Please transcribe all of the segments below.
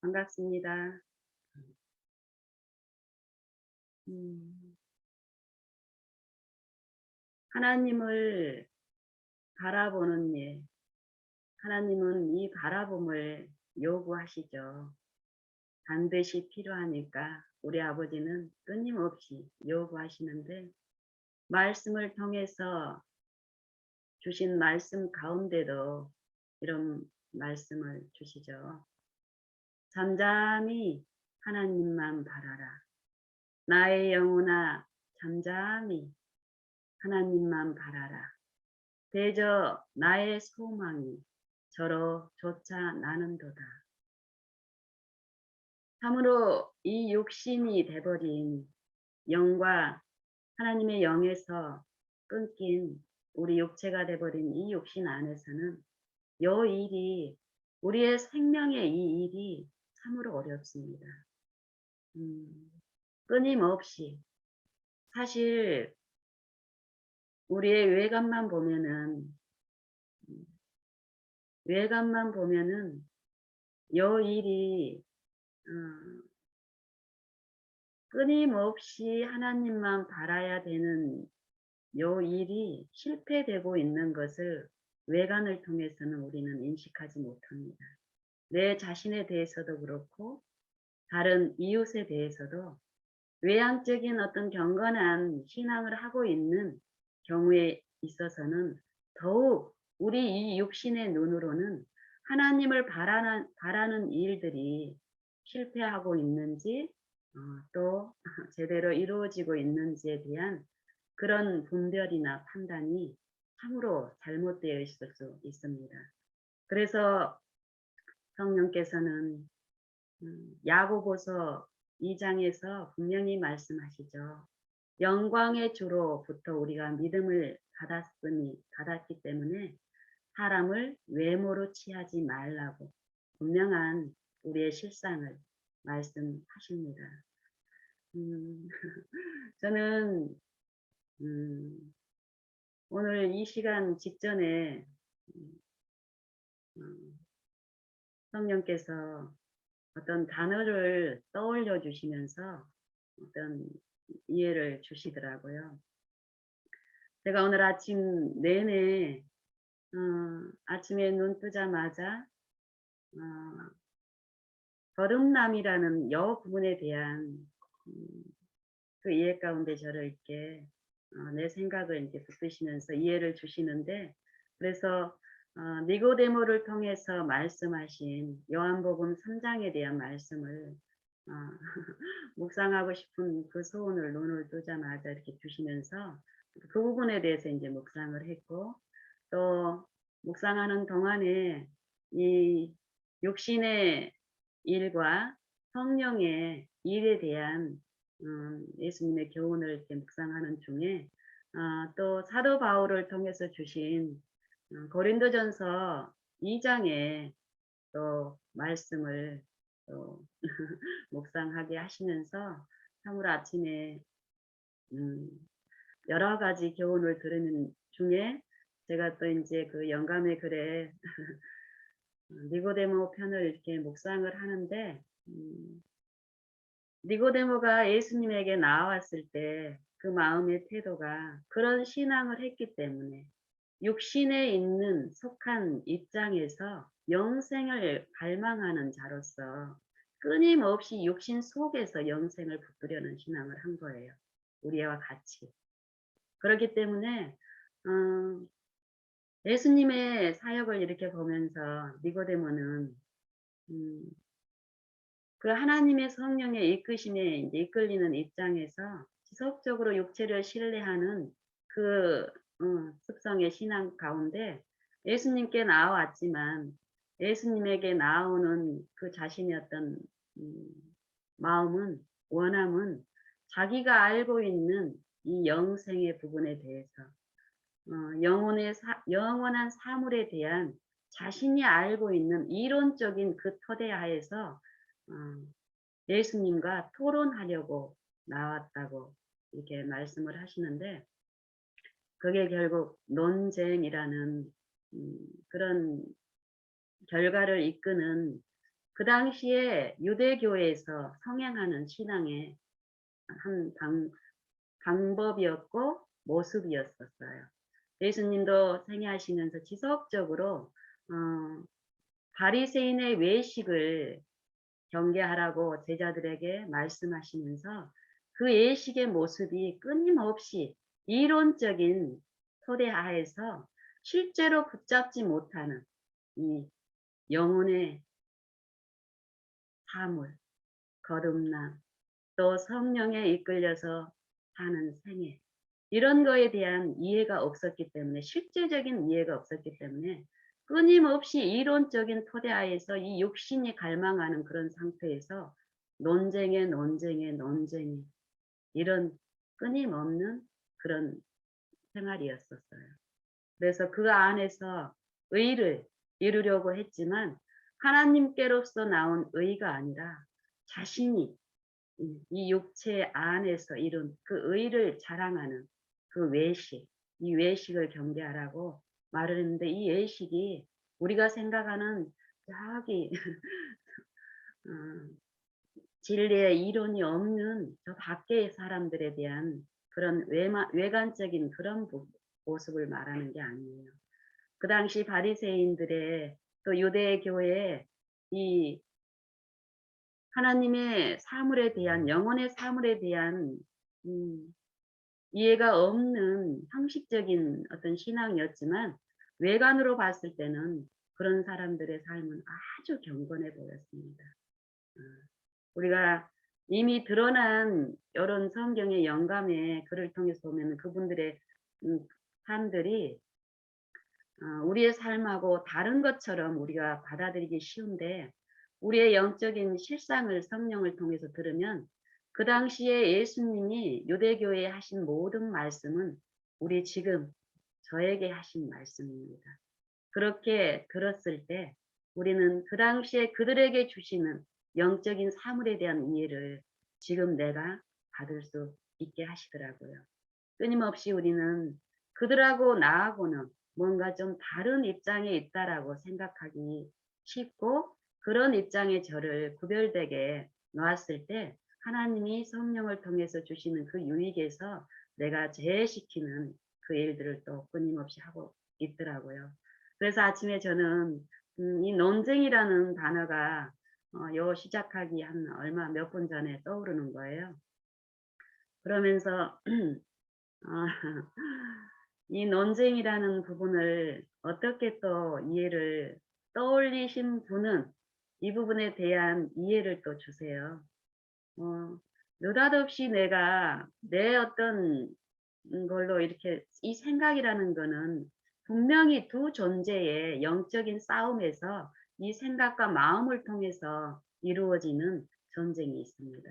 반갑습니다. 음, 하나님을 바라보는 일. 하나님은 이 바라봄을 요구하시죠. 반드시 필요하니까 우리 아버지는 끊임없이 요구하시는데, 말씀을 통해서 주신 말씀 가운데도 이런 말씀을 주시죠. 잠잠히 하나님만 바라라. 나의 영혼아, 잠잠히 하나님만 바라라. 대저 나의 소망이 저로 쫓아 나는도다. 참으로 이 육신이 돼버린 영과 하나님의 영에서 끊긴 우리 육체가 돼버린 이 육신 안에서는 요 일이, 우리의 생명의 이 일이 참으로 어렵습니다. 끊임없이, 사실 우리의 외관만 보면은 요 일이 어, 끊임없이 하나님만 바라야 되는 요 일이 실패되고 있는 것을 외관을 통해서는 우리는 인식하지 못합니다. 내 자신에 대해서도 그렇고 다른 이웃에 대해서도 외향적인 어떤 경건한 신앙을 하고 있는 경우에 있어서는 더욱 우리 이 육신의 눈으로는 하나님을 바라는 일들이 실패하고 있는지 또 제대로 이루어지고 있는지에 대한 그런 분별이나 판단이 참으로 잘못되어 있을 수 있습니다. 그래서 성령께서는 야고보서 2장에서 분명히 말씀하시죠. 영광의 주로부터 우리가 믿음을 받았기 때문에 사람을 외모로 취하지 말라고 분명한 우리의 실상을 말씀하십니다. 음, 저는 오늘 이 시간 직전에 음, 성령께서 어떤 단어를 떠올려 주시면서 어떤 이해를 주시더라고요. 제가 오늘 아침 내내 아침에 눈 뜨자마자 어, 거듭남이라는 여 부분에 대한 음, 그 이해 가운데 저를 이렇게 내 생각을 이제 붙드시면서 이해를 주시는데, 그래서 니고데모를 통해서 말씀하신 요한복음 3장에 대한 말씀을 어, 묵상하고 싶은 그 소원을 눈을 뜨자마자 이렇게 주시면서 그 부분에 대해서 이제 묵상을 했고, 또 묵상하는 동안에 이 육신의 일과 성령의 일에 대한 예수님의 교훈을 이렇게 묵상하는 중에 또 사도 바울을 통해서 주신 고린도전서 2장에 또 말씀을 또 묵상하게 하시면서 참으로 아침에 음, 여러 가지 교훈을 들으는 중에 제가 또 이제 그 영감의 글에 니고데모 편을 이렇게 묵상을 하는데, 니고데모가 예수님에게 나왔을 때 그 마음의 태도가 그런 신앙을 했기 때문에 육신에 있는 속한 입장에서 영생을 갈망하는 자로서 끊임없이 육신 속에서 영생을 붙들려는 신앙을 한 거예요. 우리와 같이. 그렇기 때문에 예수님의 사역을 이렇게 보면서 니고데모는 음, 그 하나님의 성령의 이끄심에 이제 이끌리는 입장에서 지속적으로 육체를 신뢰하는 그 습성의 신앙 가운데 예수님께 나아왔지만 예수님에게 나오는 그 자신의 어떤 음, 마음은, 원함은 자기가 알고 있는 이 영생의 부분에 대해서 영원한 사물에 대한 자신이 알고 있는 이론적인 그 토대 하에서 어, 예수님과 토론하려고 나왔다고 이렇게 말씀을 하시는데, 그게 결국 논쟁이라는 그런 결과를 이끄는 그 당시에 유대교회에서 성행하는 신앙의 한 방법이었고 모습이었었어요. 예수님도 생애하시면서 지속적으로 바리새인의 외식을 경계하라고 제자들에게 말씀하시면서 그 외식의 모습이 끊임없이 이론적인 토대 하에서 실제로 붙잡지 못하는 이 영혼의 사물, 거듭남, 또 성령에 이끌려서 사는 생애, 이런 거에 대한 이해가 없었기 때문에, 실제적인 이해가 없었기 때문에 끊임없이 이론적인 토대하에서 이 육신이 갈망하는 그런 상태에서 논쟁에 이런 끊임없는 그런 생활이었었어요. 그래서 그 안에서 의를 이루려고 했지만 하나님께로서 나온 의가 아니라 자신이 이 육체 안에서 이룬 그 의를 자랑하는 그 외식, 이 외식을 경계하라고 말을 했는데, 이 외식이 우리가 생각하는 저기 어, 진리의 이론이 없는 저 밖의 사람들에 대한 그런 외관적인 그런 모습을 말하는 게 아니에요. 그 당시 바리새인들의 또 유대 교회의 이 하나님의 사물에 대한, 영혼의 사물에 대한 음 이해가 없는 형식적인 어떤 신앙이었지만 외관으로 봤을 때는 그런 사람들의 삶은 아주 경건해 보였습니다. 어, 우리가 이미 드러난 이런 성경의 영감의 글을 통해서 보면 그분들의 삶들이 우리의 삶하고 다른 것처럼 우리가 받아들이기 쉬운데, 우리의 영적인 실상을 성령을 통해서 들으면 그 당시에 예수님이 유대교회에 하신 모든 말씀은 우리 지금 저에게 하신 말씀입니다. 그렇게 들었을 때 우리는 그 당시에 그들에게 주시는 영적인 사물에 대한 이해를 지금 내가 받을 수 있게 하시더라고요. 끊임없이 우리는 그들하고 나하고는 뭔가 좀 다른 입장에 있다라고 생각하기 쉽고, 그런 입장의 저를 구별되게 놓았을 때 하나님이 성령을 통해서 주시는 그 유익에서 내가 제외시키는 그 일들을 또 끊임없이 하고 있더라고요. 그래서 아침에 저는 이 논쟁이라는 단어가 요 시작하기 한 얼마 몇 분 전에 떠오르는 거예요. 그러면서 아, 이 논쟁이라는 부분을 어떻게 또 이해를 떠올리신 분은 이 부분에 대한 이해를 또 주세요. 어, 느닷없이 내가 내 어떤 걸로 이렇게 이 생각이라는 거는 분명히 두 존재의 영적인 싸움에서 이 생각과 마음을 통해서 이루어지는 전쟁이 있습니다.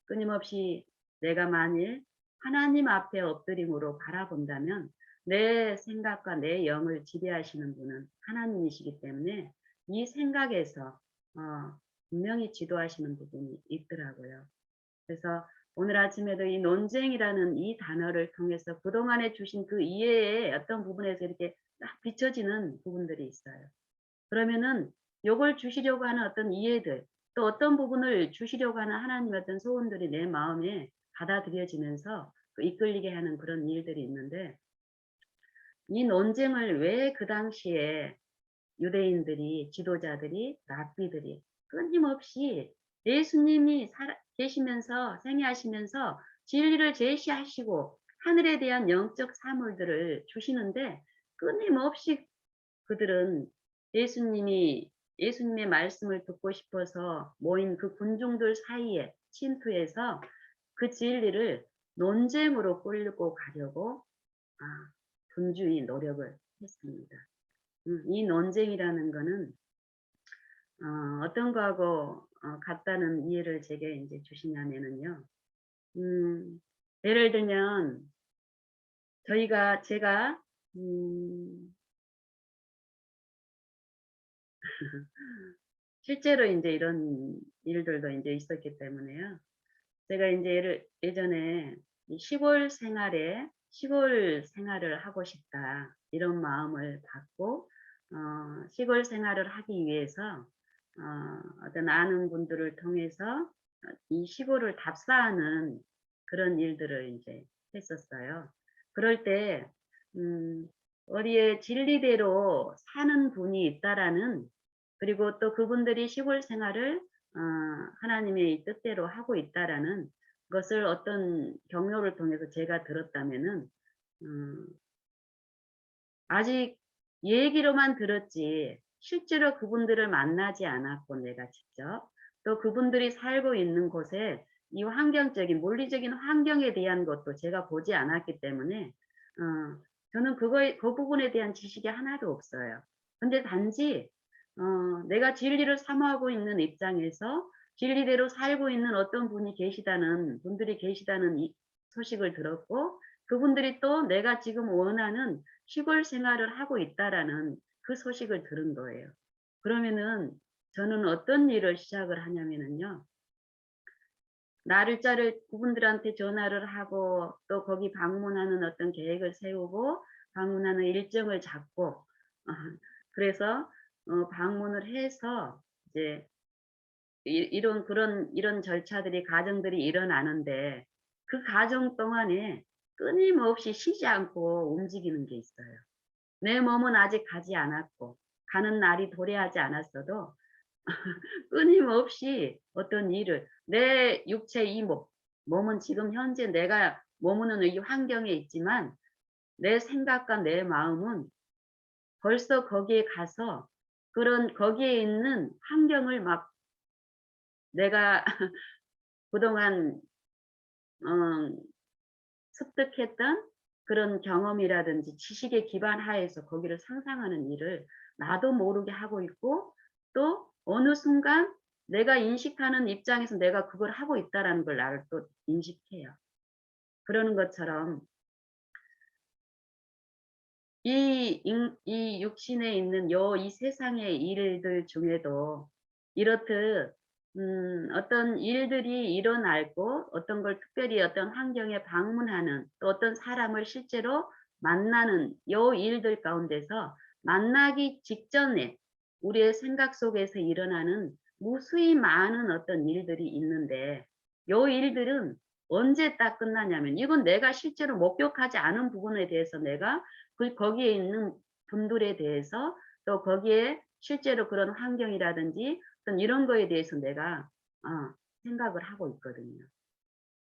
끊임없이 내가 만일 하나님 앞에 엎드림으로 바라본다면 내 생각과 내 영을 지배하시는 분은 하나님이시기 때문에 이 생각에서 분명히 지도하시는 부분이 있더라고요. 그래서 오늘 아침에도 이 논쟁이라는 이 단어를 통해서 그동안에 주신 그 이해의 어떤 부분에서 이렇게 딱 비춰지는 부분들이 있어요. 그러면은 요걸 주시려고 하는 어떤 이해들, 또 어떤 부분을 주시려고 하는 하나님의 어떤 소원들이 내 마음에 받아들여지면서 그 이끌리게 하는 그런 일들이 있는데, 이 논쟁을 왜 그 당시에 유대인들이, 지도자들이, 랍비들이 끊임없이 예수님이 계시면서, 생애하시면서 진리를 제시하시고 하늘에 대한 영적 사물들을 주시는데, 끊임없이 그들은 예수님의 말씀을 듣고 싶어서 모인 그 군중들 사이에 침투해서 그 진리를 논쟁으로 끌고 가려고 분주히 노력을 했습니다. 이 논쟁이라는 거는 어떤 거하고 같다는 이해를 제게 이제 주시냐면은요. 예를 들면 제가 실제로 인제 이런 일들도 인제 있었기 때문에요. 제가 인제 예전에 이 '시골 생활을 하고 싶다.' 이런 마음을 갖고 시골 생활을 하기 위해서 어떤 아는 분들을 통해서 이 시골을 답사하는 그런 일들을 이제 했었어요. 그럴 때 음 어디에 진리대로 사는 분이 있다라는, 그리고 또 그분들이 시골 생활을 하나님의 이 뜻대로 하고 있다라는 것을 어떤 경로를 통해서 제가 들었다면은 음 아직 얘기로만 들었지 실제로 그분들을 만나지 않았고, 내가 직접 또 그분들이 살고 있는 곳에 이 환경적인 물리적인 환경에 대한 것도 제가 보지 않았기 때문에 저는 그 부분에 대한 지식이 하나도 없어요. 근데 단지 내가 진리를 사모하고 있는 입장에서 진리대로 살고 있는 어떤 분들이 계시다는 이 소식을 들었고, 그분들이 또 내가 지금 원하는 시골 생활을 하고 있다라는 그 소식을 들은 거예요. 그러면은 저는 어떤 일을 시작을 하냐면은요. 날짜를 그분들한테 전화를 하고 또 거기 방문하는 어떤 계획을 세우고 방문하는 일정을 잡고 그래서 방문을 해서 이제 이런 절차들이 과정들이 일어나는데, 그 과정 동안에 끊임없이 쉬지 않고 움직이는 게 있어요. 내 몸은 아직 가지 않았고 가는 날이 도래하지 않았어도 끊임없이 어떤 일을, 내 육체 이 몸은 지금 현재 내가 머무는 이 환경에 있지만 내 생각과 내 마음은 벌써 거기에 가서 그런 거기에 있는 환경을 막 내가 그동안 어 습득했던 그런 경험이라든지 지식에 기반하에서 거기를 상상하는 일을 나도 모르게 하고 있고, 또 어느 순간 내가 인식하는 입장에서 내가 그걸 하고 있다라는 걸 나를 또 인식해요. 그러는 것처럼 이 육신에 있는 이 세상의 일들 중에도 이렇듯 어떤 일들이 일어나고 어떤 걸 특별히 어떤 환경에 방문하는, 또 어떤 사람을 실제로 만나는 요 일들 가운데서 만나기 직전에 우리의 생각 속에서 일어나는 무수히 많은 어떤 일들이 있는데, 요 일들은 언제 딱 끝나냐면, 이건 내가 실제로 목격하지 않은 부분에 대해서 내가 거기에 있는 분들에 대해서, 또 거기에 실제로 그런 환경이라든지 어떤 이런 거에 대해서 내가 생각을 하고 있거든요.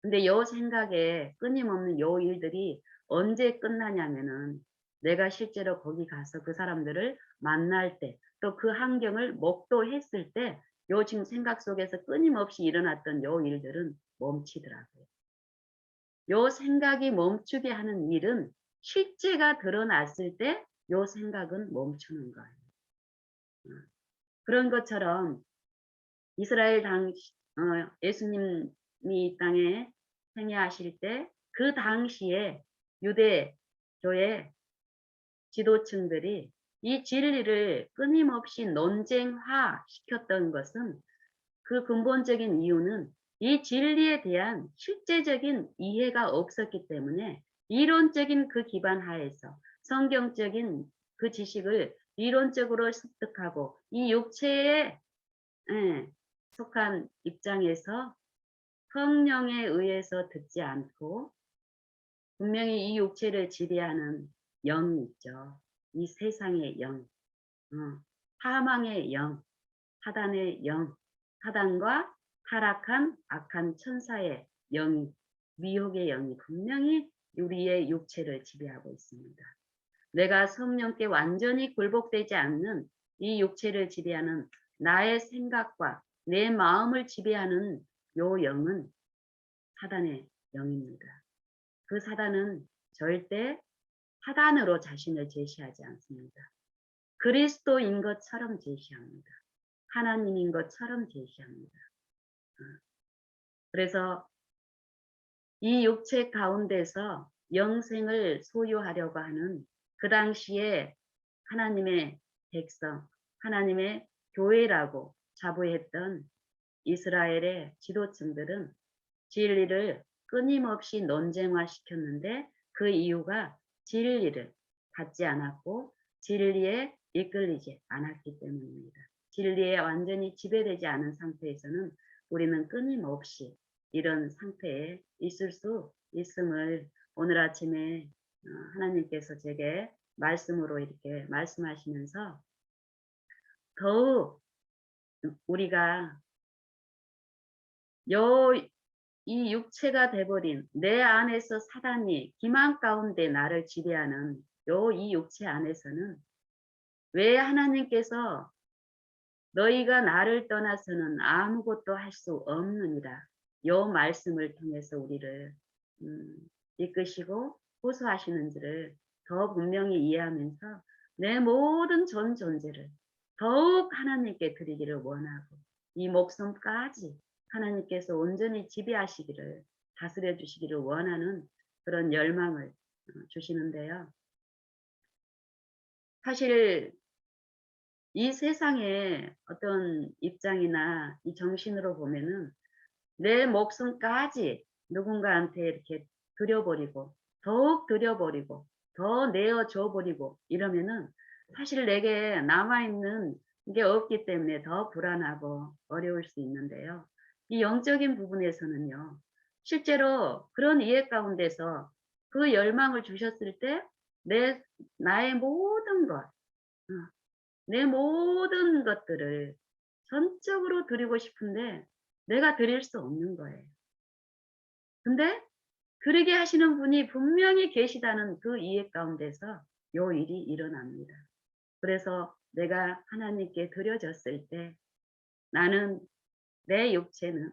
근데 요 생각에 끊임없는 요 일들이 언제 끝나냐면은 내가 실제로 거기 가서 그 사람들을 만날 때, 또 그 환경을 목도했을 때 요 지금 생각 속에서 끊임없이 일어났던 요 일들은 멈추더라고요. 요 생각이 멈추게 하는 일은 실제가 드러났을 때 요 생각은 멈추는 거예요. 음. 그런 것처럼 이스라엘 예수님이 이 땅에 생애하실 때 그 당시에 유대 교회 지도층들이 이 진리를 끊임없이 논쟁화 시켰던 것은, 그 근본적인 이유는 이 진리에 대한 실제적인 이해가 없었기 때문에 이론적인 그 기반 하에서 성경적인 그 지식을 이론적으로 습득하고 이 육체에 예, 속한 입장에서 성령에 의해서 듣지 않고, 분명히 이 육체를 지배하는 영이 있죠. 이 세상의 영, 어, 사망의 영, 사단의 영, 사단과 타락한 악한 천사의 영이, 미혹의 영이 분명히 우리의 육체를 지배하고 있습니다. 내가 성령께 완전히 굴복되지 않는 이 육체를 지배하는 나의 생각과 내 마음을 지배하는 요 영은 사단의 영입니다. 그 사단은 절대 사단으로 자신을 제시하지 않습니다. 그리스도인 것처럼 제시합니다. 하나님인 것처럼 제시합니다. 그래서 이 육체 가운데서 영생을 소유하려고 하는 그 당시에 하나님의 백성, 하나님의 교회라고 자부했던 이스라엘의 지도층들은 진리를 끊임없이 논쟁화시켰는데, 그 이유가 진리를 받지 않았고 진리에 이끌리지 않았기 때문입니다. 진리에 완전히 지배되지 않은 상태에서는 우리는 끊임없이 이런 상태에 있을 수 있음을 오늘 아침에 하나님께서 제게 말씀으로 이렇게 말씀하시면서 더욱 우리가 이 육체가 돼버린 내 안에서 사단이 기만 가운데 나를 지배하는 이 육체 안에서는 왜 하나님께서 너희가 나를 떠나서는 아무것도 할 수 없느니라. 요 말씀을 통해서 우리를 이끄시고 호소하시는지를 더 분명히 이해하면서 내 모든 전 존재를 더욱 하나님께 드리기를 원하고 이 목숨까지 하나님께서 온전히 지배하시기를 다스려 주시기를 원하는 그런 열망을 주시는데요. 사실 이 세상의 어떤 입장이나 이 정신으로 보면은 내 목숨까지 누군가한테 이렇게 드려버리고 더욱 드려버리고 더 내어줘 버리고 이러면은 사실 내게 남아있는 게 없기 때문에 더 불안하고 어려울 수 있는데요. 이 영적인 부분에서는요. 실제로 그런 이해 가운데서 그 열망을 주셨을 때 나의 모든 것, 내 모든 것들을 전적으로 드리고 싶은데 내가 드릴 수 없는 거예요. 근데 그러게 하시는 분이 분명히 계시다는 그 이해 가운데서 요 일이 일어납니다. 그래서 내가 하나님께 드려졌을 때 나는 내 육체는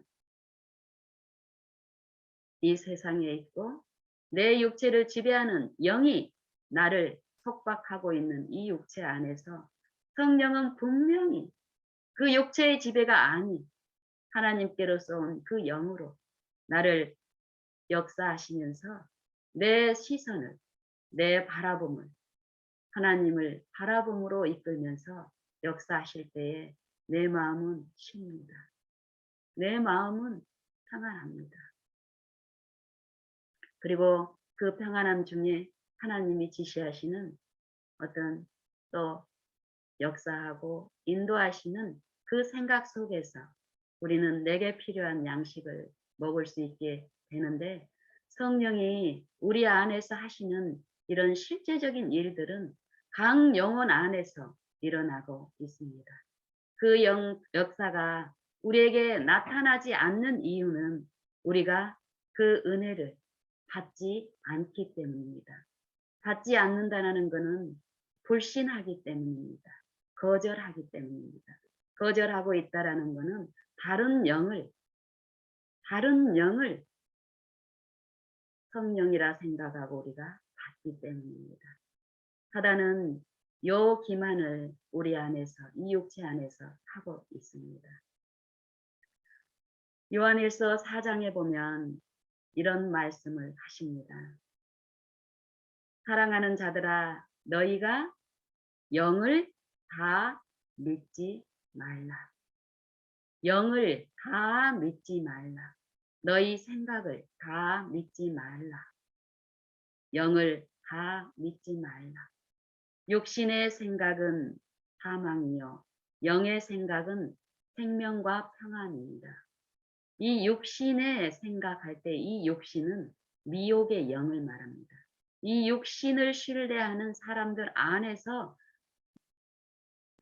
이 세상에 있고 내 육체를 지배하는 영이 나를 속박하고 있는 이 육체 안에서 성령은 분명히 그 육체의 지배가 아닌 하나님께로서 온 그 영으로 나를 역사하시면서 내 시선을, 내 바라봄을 하나님을 바라봄으로 이끌면서 역사하실 때에 내 마음은 쉽니다. 내 마음은 평안합니다. 그리고 그 평안함 중에 하나님이 지시하시는 어떤 또 역사하고 인도하시는 그 생각 속에서 우리는 내게 필요한 양식을 먹을 수 있게 되는데 성령이 우리 안에서 하시는 이런 실제적인 일들은 각 영혼 안에서 일어나고 있습니다. 그 역사가 우리에게 나타나지 않는 이유는 우리가 그 은혜를 받지 않기 때문입니다. 받지 않는다는 것은 불신하기 때문입니다. 거절하기 때문입니다. 거절하고 있다라는 것은 다른 영을 성령이라 생각하고 우리가 받기 때문입니다. 사단은 요 기만을 우리 안에서 이 육체 안에서 하고 있습니다. 요한일서 4장에 보면 이런 말씀을 하십니다. 사랑하는 자들아 너희가 영을 다 믿지 말라. 영을 다 믿지 말라. 너희 생각을 다 믿지 말라. 영을 다 믿지 말라. 육신의 생각은 사망이요 영의 생각은 생명과 평안입니다. 이 육신의 생각할 때 이 육신은 미혹의 영을 말합니다. 이 육신을 신뢰하는 사람들 안에서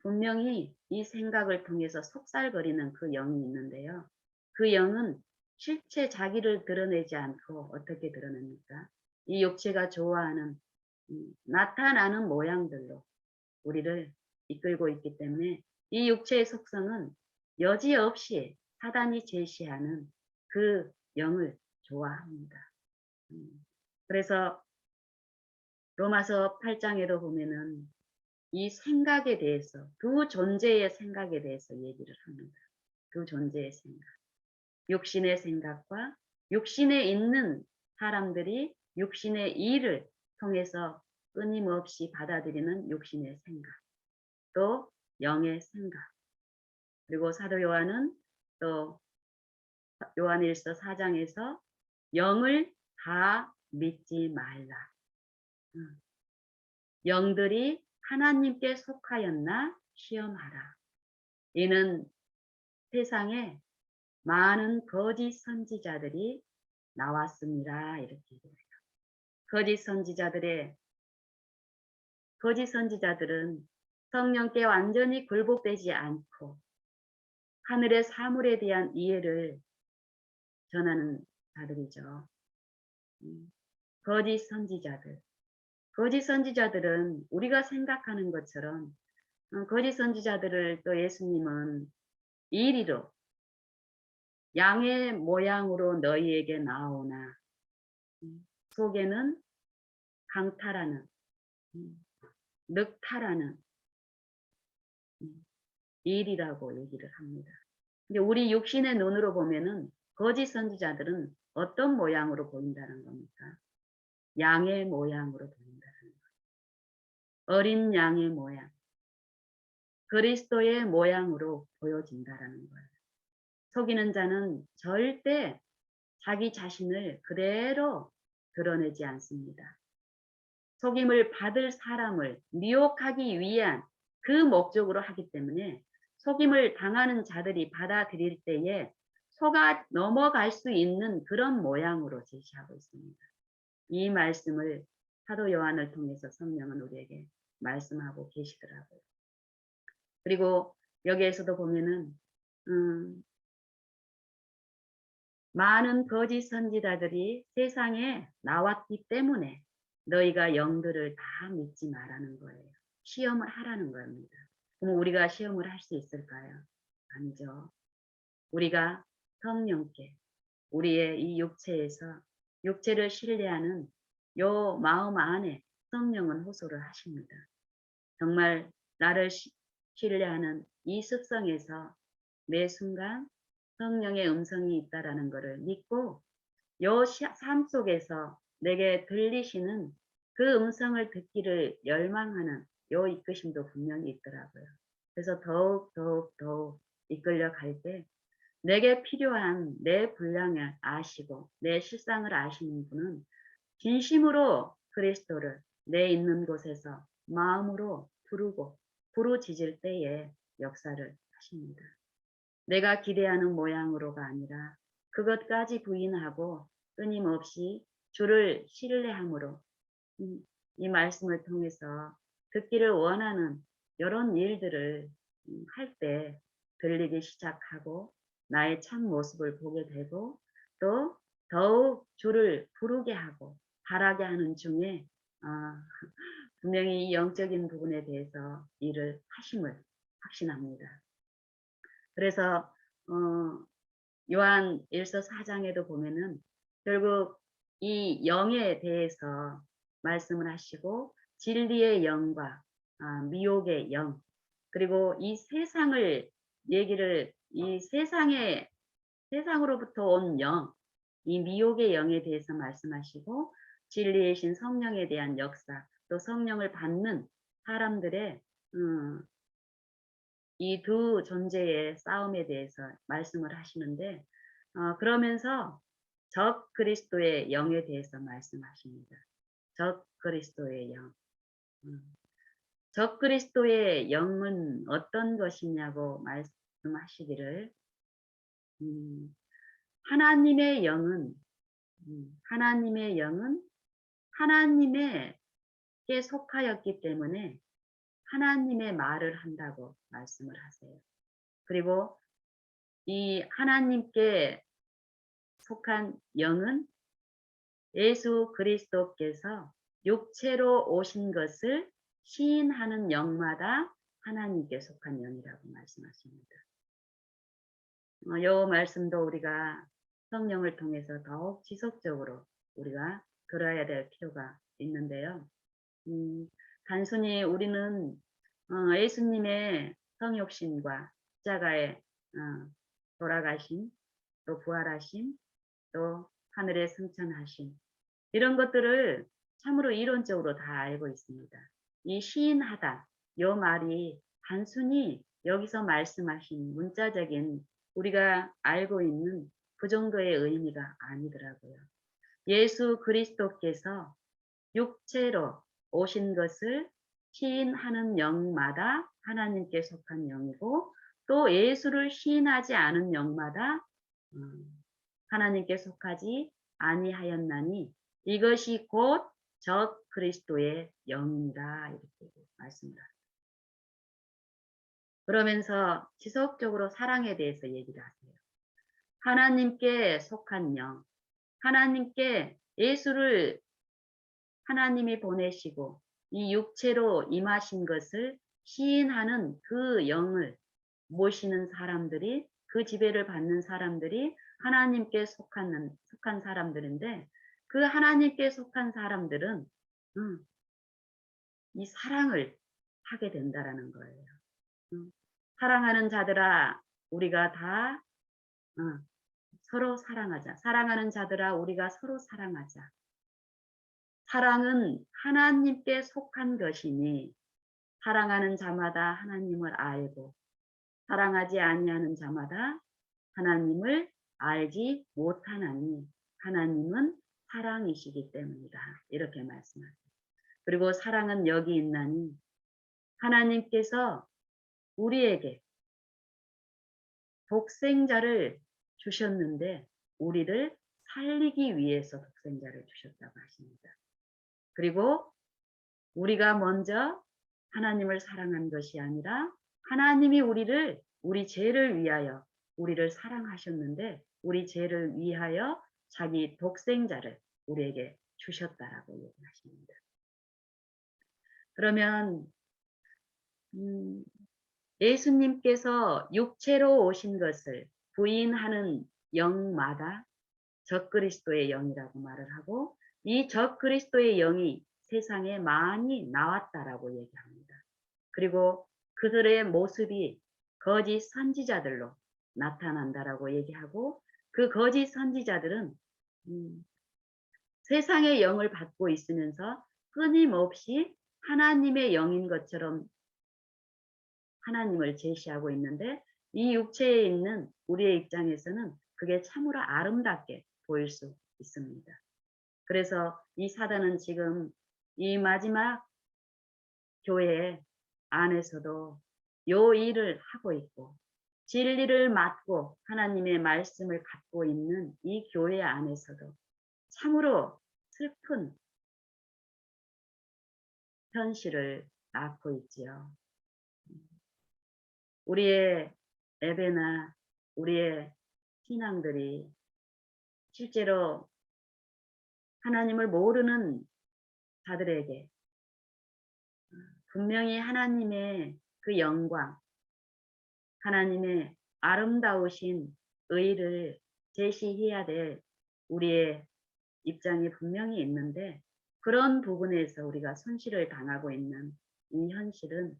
분명히 이 생각을 통해서 속살거리는 그 영이 있는데요. 그 영은 실제 자기를 드러내지 않고 어떻게 드러냅니까? 이 육체가 좋아하는 나타나는 모양들로 우리를 이끌고 있기 때문에 이 육체의 속성은 여지없이 사단이 제시하는 그 영을 좋아합니다. 그래서 로마서 8장에도 보면은 이 생각에 대해서 두 존재의 생각에 대해서 얘기를 합니다. 두 존재의 생각. 육신의 생각과 육신에 있는 사람들이 육신의 일을 통해서 끊임없이 받아들이는 육신의 생각. 또 영의 생각. 그리고 사도 요한은 또 요한일서 4장에서 영을 다 믿지 말라. 영들이 하나님께 속하였나 시험하라. 이는 세상에 많은 거짓 선지자들이 나왔습니다. 이렇게 얘기해요. 거짓 선지자들의 거짓 선지자들은 성령께 완전히 굴복되지 않고 하늘의 사물에 대한 이해를 전하는 자들이죠. 거짓 선지자들. 거짓 선지자들은 우리가 생각하는 것처럼 거짓 선지자들을 또 예수님은 이리로 양의 모양으로 너희에게 나오나 속에는 강탈하는 늑탈하는 일이라고 얘기를 합니다. 근데 우리 육신의 눈으로 보면은 거짓 선지자들은 어떤 모양으로 보인다는 겁니까? 양의 모양으로 보인다는 거예요. 어린 양의 모양, 그리스도의 모양으로 보여진다라는 거예요. 속이는 자는 절대 자기 자신을 그대로 드러내지 않습니다. 속임을 받을 사람을 미혹하기 위한 그 목적으로 하기 때문에 속임을 당하는 자들이 받아들일 때에 속아 넘어갈 수 있는 그런 모양으로 제시하고 있습니다. 이 말씀을 사도 요한을 통해서 성령은 우리에게 말씀하고 계시더라고요. 그리고 여기에서도 보면은 많은 거짓 선지자들이 세상에 나왔기 때문에 너희가 영들을 다 믿지 말라는 거예요. 시험을 하라는 겁니다. 그럼 우리가 시험을 할 수 있을까요? 아니죠. 우리가 성령께 우리의 이 육체에서 육체를 신뢰하는 요 마음 안에 성령은 호소를 하십니다. 정말 나를 신뢰하는 이 습성에서 매 순간 성령의 음성이 있다라는 것을 믿고 요 삶 속에서 내게 들리시는 그 음성을 듣기를 열망하는 요 이끄심도 분명히 있더라고요. 그래서 더욱 이끌려 갈 때 내게 필요한 내 분량을 아시고 내 실상을 아시는 분은 진심으로 그리스도를 내 있는 곳에서 마음으로 부르고 부르짖을 때에 역사를 하십니다. 내가 기대하는 모양으로가 아니라 그것까지 부인하고 끊임없이 주를 신뢰함으로 이 말씀을 통해서 듣기를 원하는 이런 일들을 할 때 들리기 시작하고 나의 참 모습을 보게 되고 또 더욱 주를 부르게 하고 바라게 하는 중에 분명히 이 영적인 부분에 대해서 일을 하심을 확신합니다. 그래서 요한 1서 4장에도 보면은 결국 이 영에 대해서 말씀을 하시고 진리의 영과 미혹의 영 그리고 이 세상을 얘기를 이 세상으로부터 온 영, 이 미혹의 영에 대해서 말씀하시고 진리의 신 성령에 대한 역사 또 성령을 받는 사람들의 이 두 존재의 싸움에 대해서 말씀을 하시는데 그러면서 적 그리스도의 영에 대해서 말씀하십니다. 적 그리스도의 영. 적 그리스도의 영은 어떤 것이냐고 말씀하시기를 하나님의 영은 하나님에게 속하였기 때문에 하나님의 말을 한다고 말씀을 하세요. 그리고 이 하나님께 속한 영은 예수 그리스도께서 육체로 오신 것을 시인하는 영마다 하나님께 속한 영이라고 말씀하십니다. 이 말씀도 우리가 성령을 통해서 더욱 지속적으로 우리가 들어야 될 필요가 있는데요. 단순히 우리는 예수님의 성육신과 십자가에 돌아가심, 또 부활하심, 또 하늘에 승천하심 이런 것들을 참으로 이론적으로 다 알고 있습니다. 이 시인하다 이 말이 단순히 여기서 말씀하신 문자적인 우리가 알고 있는 그 정도의 의미가 아니더라고요. 예수 그리스도께서 육체로 오신 것을 시인하는 영마다 하나님께 속한 영이고 또 예수를 시인하지 않은 영마다 하나님께 속하지 아니하였나니 이것이 곧 적 그리스도의 영이라 이렇게 말씀을 합니다. 그러면서 지속적으로 사랑에 대해서 얘기를 하세요. 하나님께 속한 영, 하나님께 예수를 하나님이 보내시고 이 육체로 임하신 것을 시인하는 그 영을 모시는 사람들이, 그 지배를 받는 사람들이 하나님께 속한 사람들인데, 그 하나님께 속한 사람들은 이 사랑을 하게 된다라는 거예요. 사랑하는 자들아 우리가 다 서로 사랑하자. 사랑하는 자들아 우리가 서로 사랑하자. 사랑은 하나님께 속한 것이니 사랑하는 자마다 하나님을 알고 사랑하지 아니하는 자마다 하나님을 알지 못하나니 하나님은 사랑이시기 때문이다. 이렇게 말씀하세요. 그리고 사랑은 여기 있나니 하나님께서 우리에게 독생자를 주셨는데 우리를 살리기 위해서 독생자를 주셨다고 하십니다. 그리고 우리가 먼저 하나님을 사랑한 것이 아니라 하나님이 우리 죄를 위하여 우리를 사랑하셨는데 우리 죄를 위하여 자기 독생자를 우리에게 주셨다라고 얘기하십니다. 그러면 예수님께서 육체로 오신 것을 부인하는 영마다 적그리스도의 영이라고 말을 하고 이 적그리스도의 영이 세상에 많이 나왔다라고 얘기합니다. 그리고 그들의 모습이 거짓 선지자들로 나타난다라고 얘기하고 그 거짓 선지자들은 세상의 영을 받고 있으면서 끊임없이 하나님의 영인 것처럼 하나님을 제시하고 있는데 이 육체에 있는 우리의 입장에서는 그게 참으로 아름답게 보일 수 있습니다. 그래서 이 사단은 지금 이 마지막 교회 안에서도 요 일을 하고 있고 진리를 맡고 하나님의 말씀을 갖고 있는 이 교회 안에서도 참으로 슬픈 현실을 낳고 있지요. 우리의 예배나 우리의 신앙들이 실제로 하나님을 모르는 자들에게 분명히 하나님의 그 영광, 하나님의 아름다우신 의를 제시해야 될 우리의 입장이 분명히 있는데 그런 부분에서 우리가 손실을 당하고 있는 이 현실은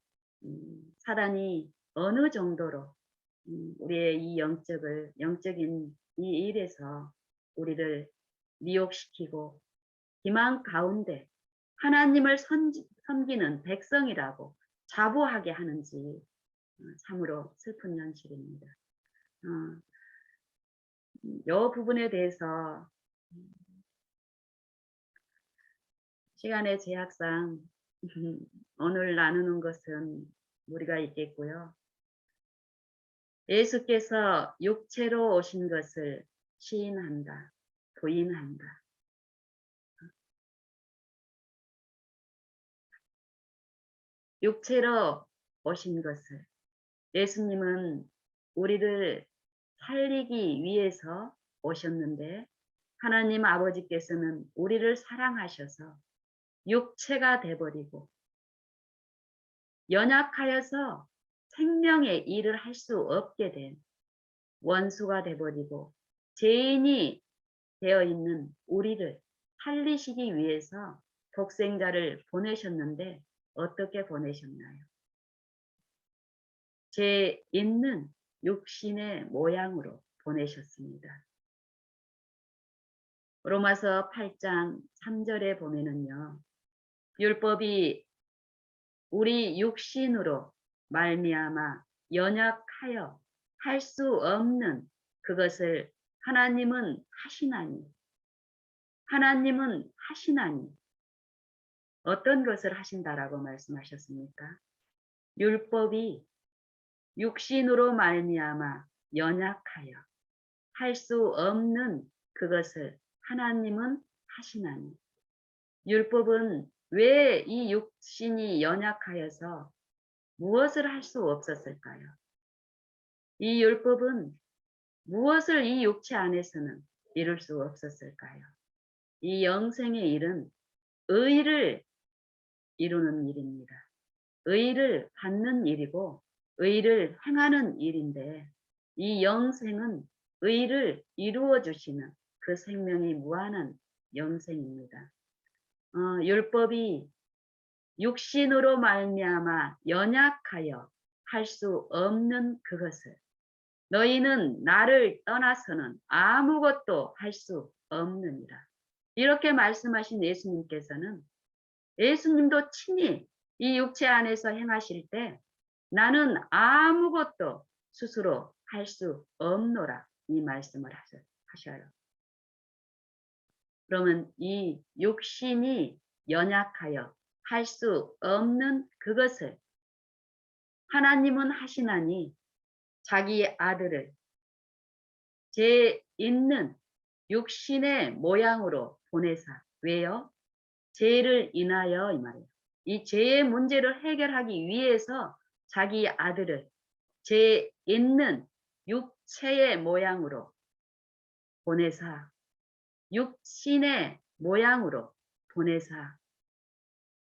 사단이 어느 정도로 우리의 이 영적인 이 일에서 우리를 미혹시키고 기망 가운데 하나님을 섬기는 백성이라고 자부하게 하는지 참으로 슬픈 현실입니다. 이 부분에 대해서 시간의 제약상 오늘 나누는 것은 무리가 있겠고요. 예수께서 육체로 오신 것을 시인한다, 부인한다. 육체로 오신 것을 예수님은 우리를 살리기 위해서 오셨는데 하나님 아버지께서는 우리를 사랑하셔서 육체가 돼버리고 연약하여서 생명의 일을 할 수 없게 된 원수가 돼버리고 죄인이 되어 있는 우리를 살리시기 위해서 독생자를 보내셨는데 어떻게 보내셨나요? 죄 있는 육신의 모양으로 보내셨습니다. 로마서 8장 3절에 보면은요. 율법이 우리 육신으로 말미암아 연약하여 할 수 없는 그것을 하나님은 하시나니 어떤 것을 하신다라고 말씀하셨습니까? 율법이 육신으로 말미암아 연약하여 할 수 없는 그것을 하나님은 하시나니. 율법은 왜 이 육신이 연약하여서 무엇을 할 수 없었을까요? 이 율법은 무엇을 이 육체 안에서는 이룰 수 없었을까요? 이 영생의 일은 의를 이루는 일입니다. 의를 받는 일이고 의를 행하는 일인데, 이 영생은 의를 이루어 주시는 그 생명이 무한한 영생입니다. 율법이 육신으로 말미암아 연약하여 할 수 없는 그것을 너희는 나를 떠나서는 아무것도 할 수 없느니라. 이렇게 말씀하신 예수님께서는, 예수님도 친히 이 육체 안에서 행하실 때 나는 아무것도 스스로 할 수 없노라, 이 말씀을 하셔요. 그러면 이 육신이 연약하여 할 수 없는 그것을 하나님은 하시나니 자기 아들을 죄 있는 육신의 모양으로 보내사. 왜요? 죄를 인하여, 이 말이에요. 이 죄의 문제를 해결하기 위해서 자기 아들을 죄 있는 육체의 모양으로 보내사, 육신의 모양으로 보내사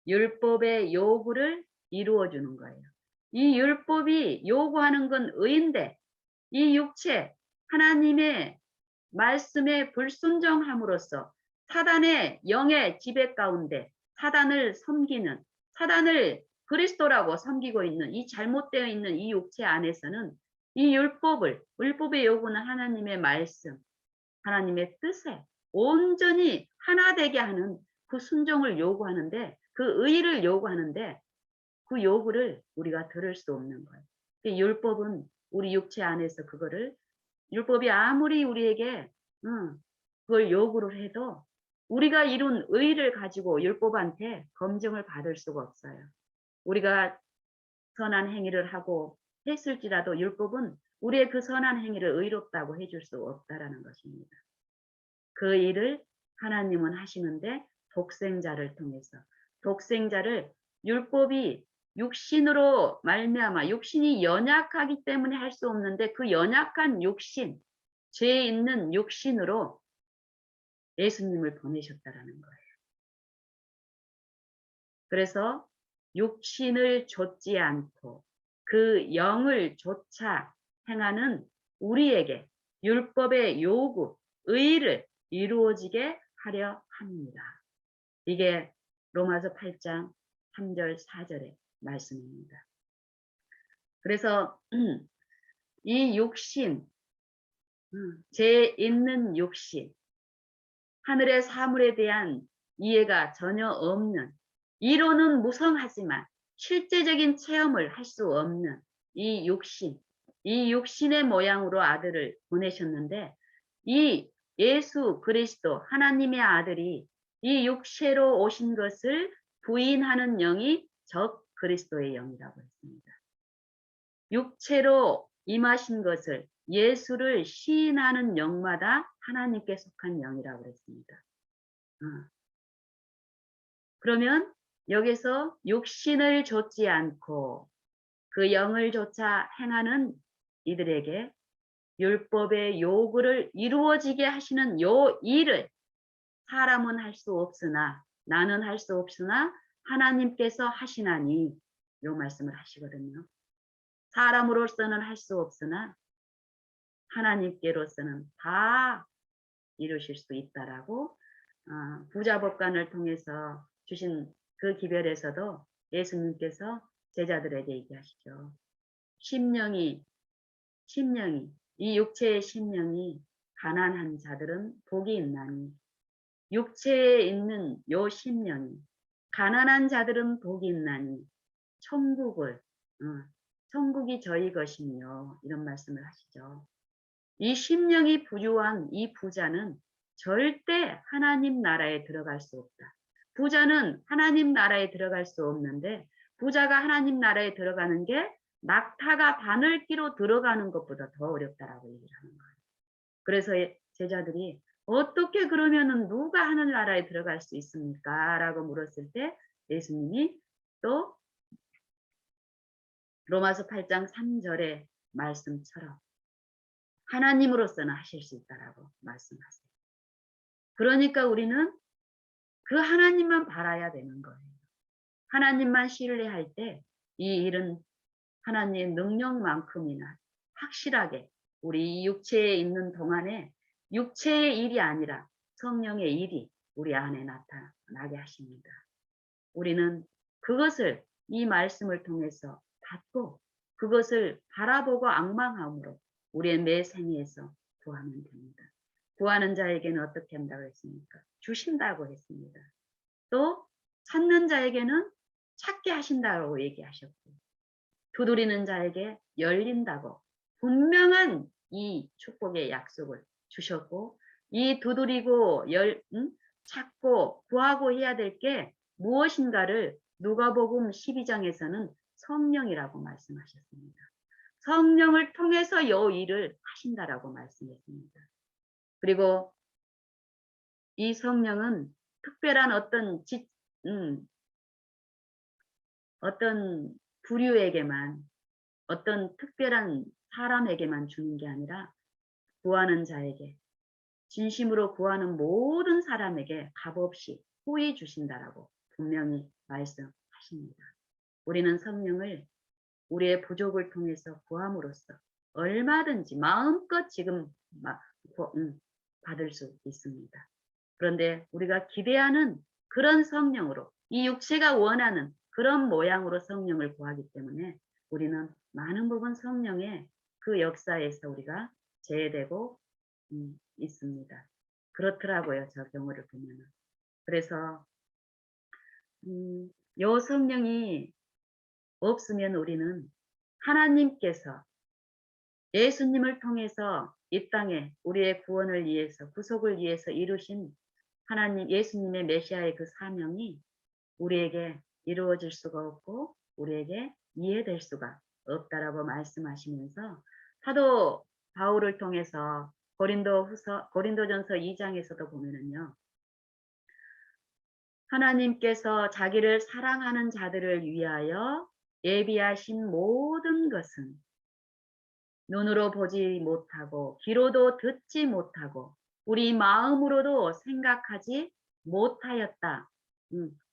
율법의 요구를 이루어 주는 거예요. 이 율법이 요구하는 건 의인데, 이 육체, 하나님의 말씀에 불순종함으로써 사단의 영의 지배 가운데 사단을 섬기는, 사단을 그리스도라고 섬기고 있는 이 잘못되어 있는 이 육체 안에서는 이 율법의 요구는 하나님의 말씀, 하나님의 뜻에 온전히 하나 되게 하는 그 순종을 요구하는데, 그 의를 요구하는데, 그 요구를 우리가 들을 수 없는 거예요. 율법은 우리 육체 안에서 그거를, 율법이 아무리 우리에게 그걸 요구를 해도 우리가 이룬 의를 가지고 율법한테 검증을 받을 수가 없어요. 우리가 선한 행위를 하고 했을지라도 율법은 우리의 그 선한 행위를 의롭다고 해줄 수 없다라는 것입니다. 그 일을 하나님은 하시는데, 독생자를 통해서, 독생자를, 율법이 육신으로 말미암아, 육신이 연약하기 때문에 할 수 없는데 그 연약한 육신, 죄 있는 육신으로 예수님을 보내셨다라는 거예요. 그래서 육신을 좇지 않고 그 영을 좇아 행하는 우리에게 율법의 요구, 의를 이루어지게 하려 합니다. 이게 로마서 8장 3절 4절의 말씀입니다. 그래서 이 육신, 죄 있는 육신, 하늘의 사물에 대한 이해가 전혀 없는, 이론은 무성하지만 실제적인 체험을 할 수 없는 이 육신, 이 육신의 모양으로 아들을 보내셨는데, 이 예수 그리스도 하나님의 아들이 이 육체로 오신 것을 부인하는 영이 적 그리스도의 영이라고 했습니다. 육체로 임하신 것을, 예수를 시인하는 영마다 하나님께 속한 영이라고 했습니다. 그러면 여기서 육신을 좇지 않고 그 영을 좇아 행하는 이들에게 율법의 요구를 이루어지게 하시는 요 일을 사람은 할 수 없으나, 나는 할 수 없으나 하나님께서 하시나니, 요 말씀을 하시거든요. 사람으로서는 할 수 없으나 하나님께로서는 다 이루실 수 있다라고, 부자법관을 통해서 주신 그 기별에서도 예수님께서 제자들에게 얘기하시죠. 심령이, 이 육체의 심령이 가난한 자들은 복이 있나니, 육체에 있는 요 심령이 가난한 자들은 복이 있나니 천국이 저희 것이며, 이런 말씀을 하시죠. 이 심령이 부유한 이 부자는 절대 하나님 나라에 들어갈 수 없다. 부자는 하나님 나라에 들어갈 수 없는데, 부자가 하나님 나라에 들어가는 게 낙타가 바늘기로 들어가는 것보다 더 어렵다라고 얘기를 하는 거예요. 그래서 제자들이 "어떻게 그러면은 누가 하늘나라에 들어갈 수 있습니까?" 라고 물었을 때 예수님이 또 로마서 8장 3절의 말씀처럼 하나님으로서는 하실 수 있다라고 말씀하세요. 그러니까 우리는 그 하나님만 바라야 되는 거예요. 하나님만 신뢰할 때 이 일은 하나님의 능력만큼이나 확실하게 우리 육체에 있는 동안에 육체의 일이 아니라 성령의 일이 우리 안에 나타나게 하십니다. 우리는 그것을 이 말씀을 통해서 받고 그것을 바라보고 앙망함으로 우리의 매 생애에서 구하면 됩니다. 구하는 자에게는 어떻게 한다고 했습니까? 주신다고 했습니다. 또 찾는 자에게는 찾게 하신다고 얘기하셨고 두드리는 자에게 열린다고 분명한 이 축복의 약속을 주셨고 이 두드리고 찾고 구하고 해야 될 게 무엇인가를 누가복음 12장에서는 성령이라고 말씀하셨습니다. 성령을 통해서 이 일을 하신다라고 말씀했습니다. 그리고 이 성령은 특별한 어떤 부류에게만 어떤 특별한 사람에게만 주는 게 아니라 구하는 자에게 진심으로 구하는 모든 사람에게 값없이 후히 주신다라고 분명히 말씀하십니다. 우리는 성령을 우리의 부족을 통해서 구함으로써 얼마든지 마음껏 지금 받을 수 있습니다. 그런데 우리가 기대하는 그런 성령으로 이 육체가 원하는 그런 모양으로 성령을 구하기 때문에 우리는 많은 부분 성령의 그 역사에서 우리가 제외되고 있습니다. 그렇더라고요. 저 경우를 보면은. 그래서 요 성령이 없으면 우리는 하나님께서 예수님을 통해서 이 땅에 우리의 구원을 위해서 구속을 위해서 이루신 하나님 예수님의 메시아의 그 사명이 우리에게 이루어질 수가 없고 우리에게 이해될 수가 없다라고 말씀하시면서 사도 바울을 통해서 고린도전서 2장에서도 보면은요. 하나님께서 자기를 사랑하는 자들을 위하여 예비하신 모든 것은 눈으로 보지 못하고 귀로도 듣지 못하고 우리 마음으로도 생각하지 못하였다.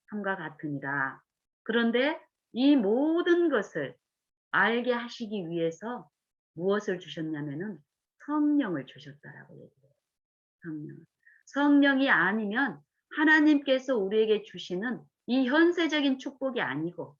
함과 같으니라. 그런데 이 모든 것을 알게 하시기 위해서 무엇을 주셨냐면은 성령을 주셨다라고 얘기해요. 성령. 성령이 아니면 하나님께서 우리에게 주시는 이 현세적인 축복이 아니고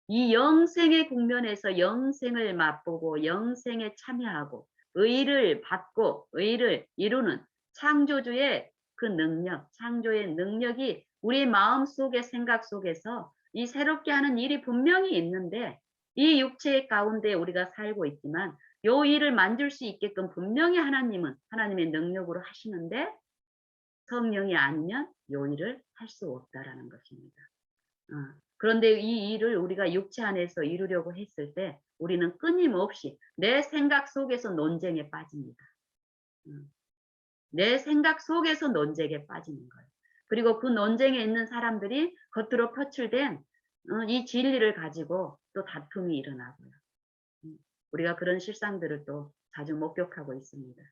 이 영생의 국면에서 영생을 맛보고 영생에 참여하고 의를 받고 의를 이루는 창조주의 그 능력, 창조의 능력이 우리 마음 속의 생각 속에서 이 새롭게 하는 일이 분명히 있는데 이 육체 가운데 우리가 살고 있지만 요 일을 만들 수 있게끔 분명히 하나님은 하나님의 능력으로 하시는데 성령이 아니면 요 일을 할 수 없다라는 것입니다. 그런데 이 일을 우리가 육체 안에서 이루려고 했을 때 우리는 끊임없이 내 생각 속에서 논쟁에 빠집니다. 내 생각 속에서 논쟁에 빠지는 거예요. 그리고 그 논쟁에 있는 사람들이 겉으로 표출된 이 진리를 가지고 또 다툼이 일어나고요. 우리가 그런 실상들을 또 자주 목격하고 있습니다.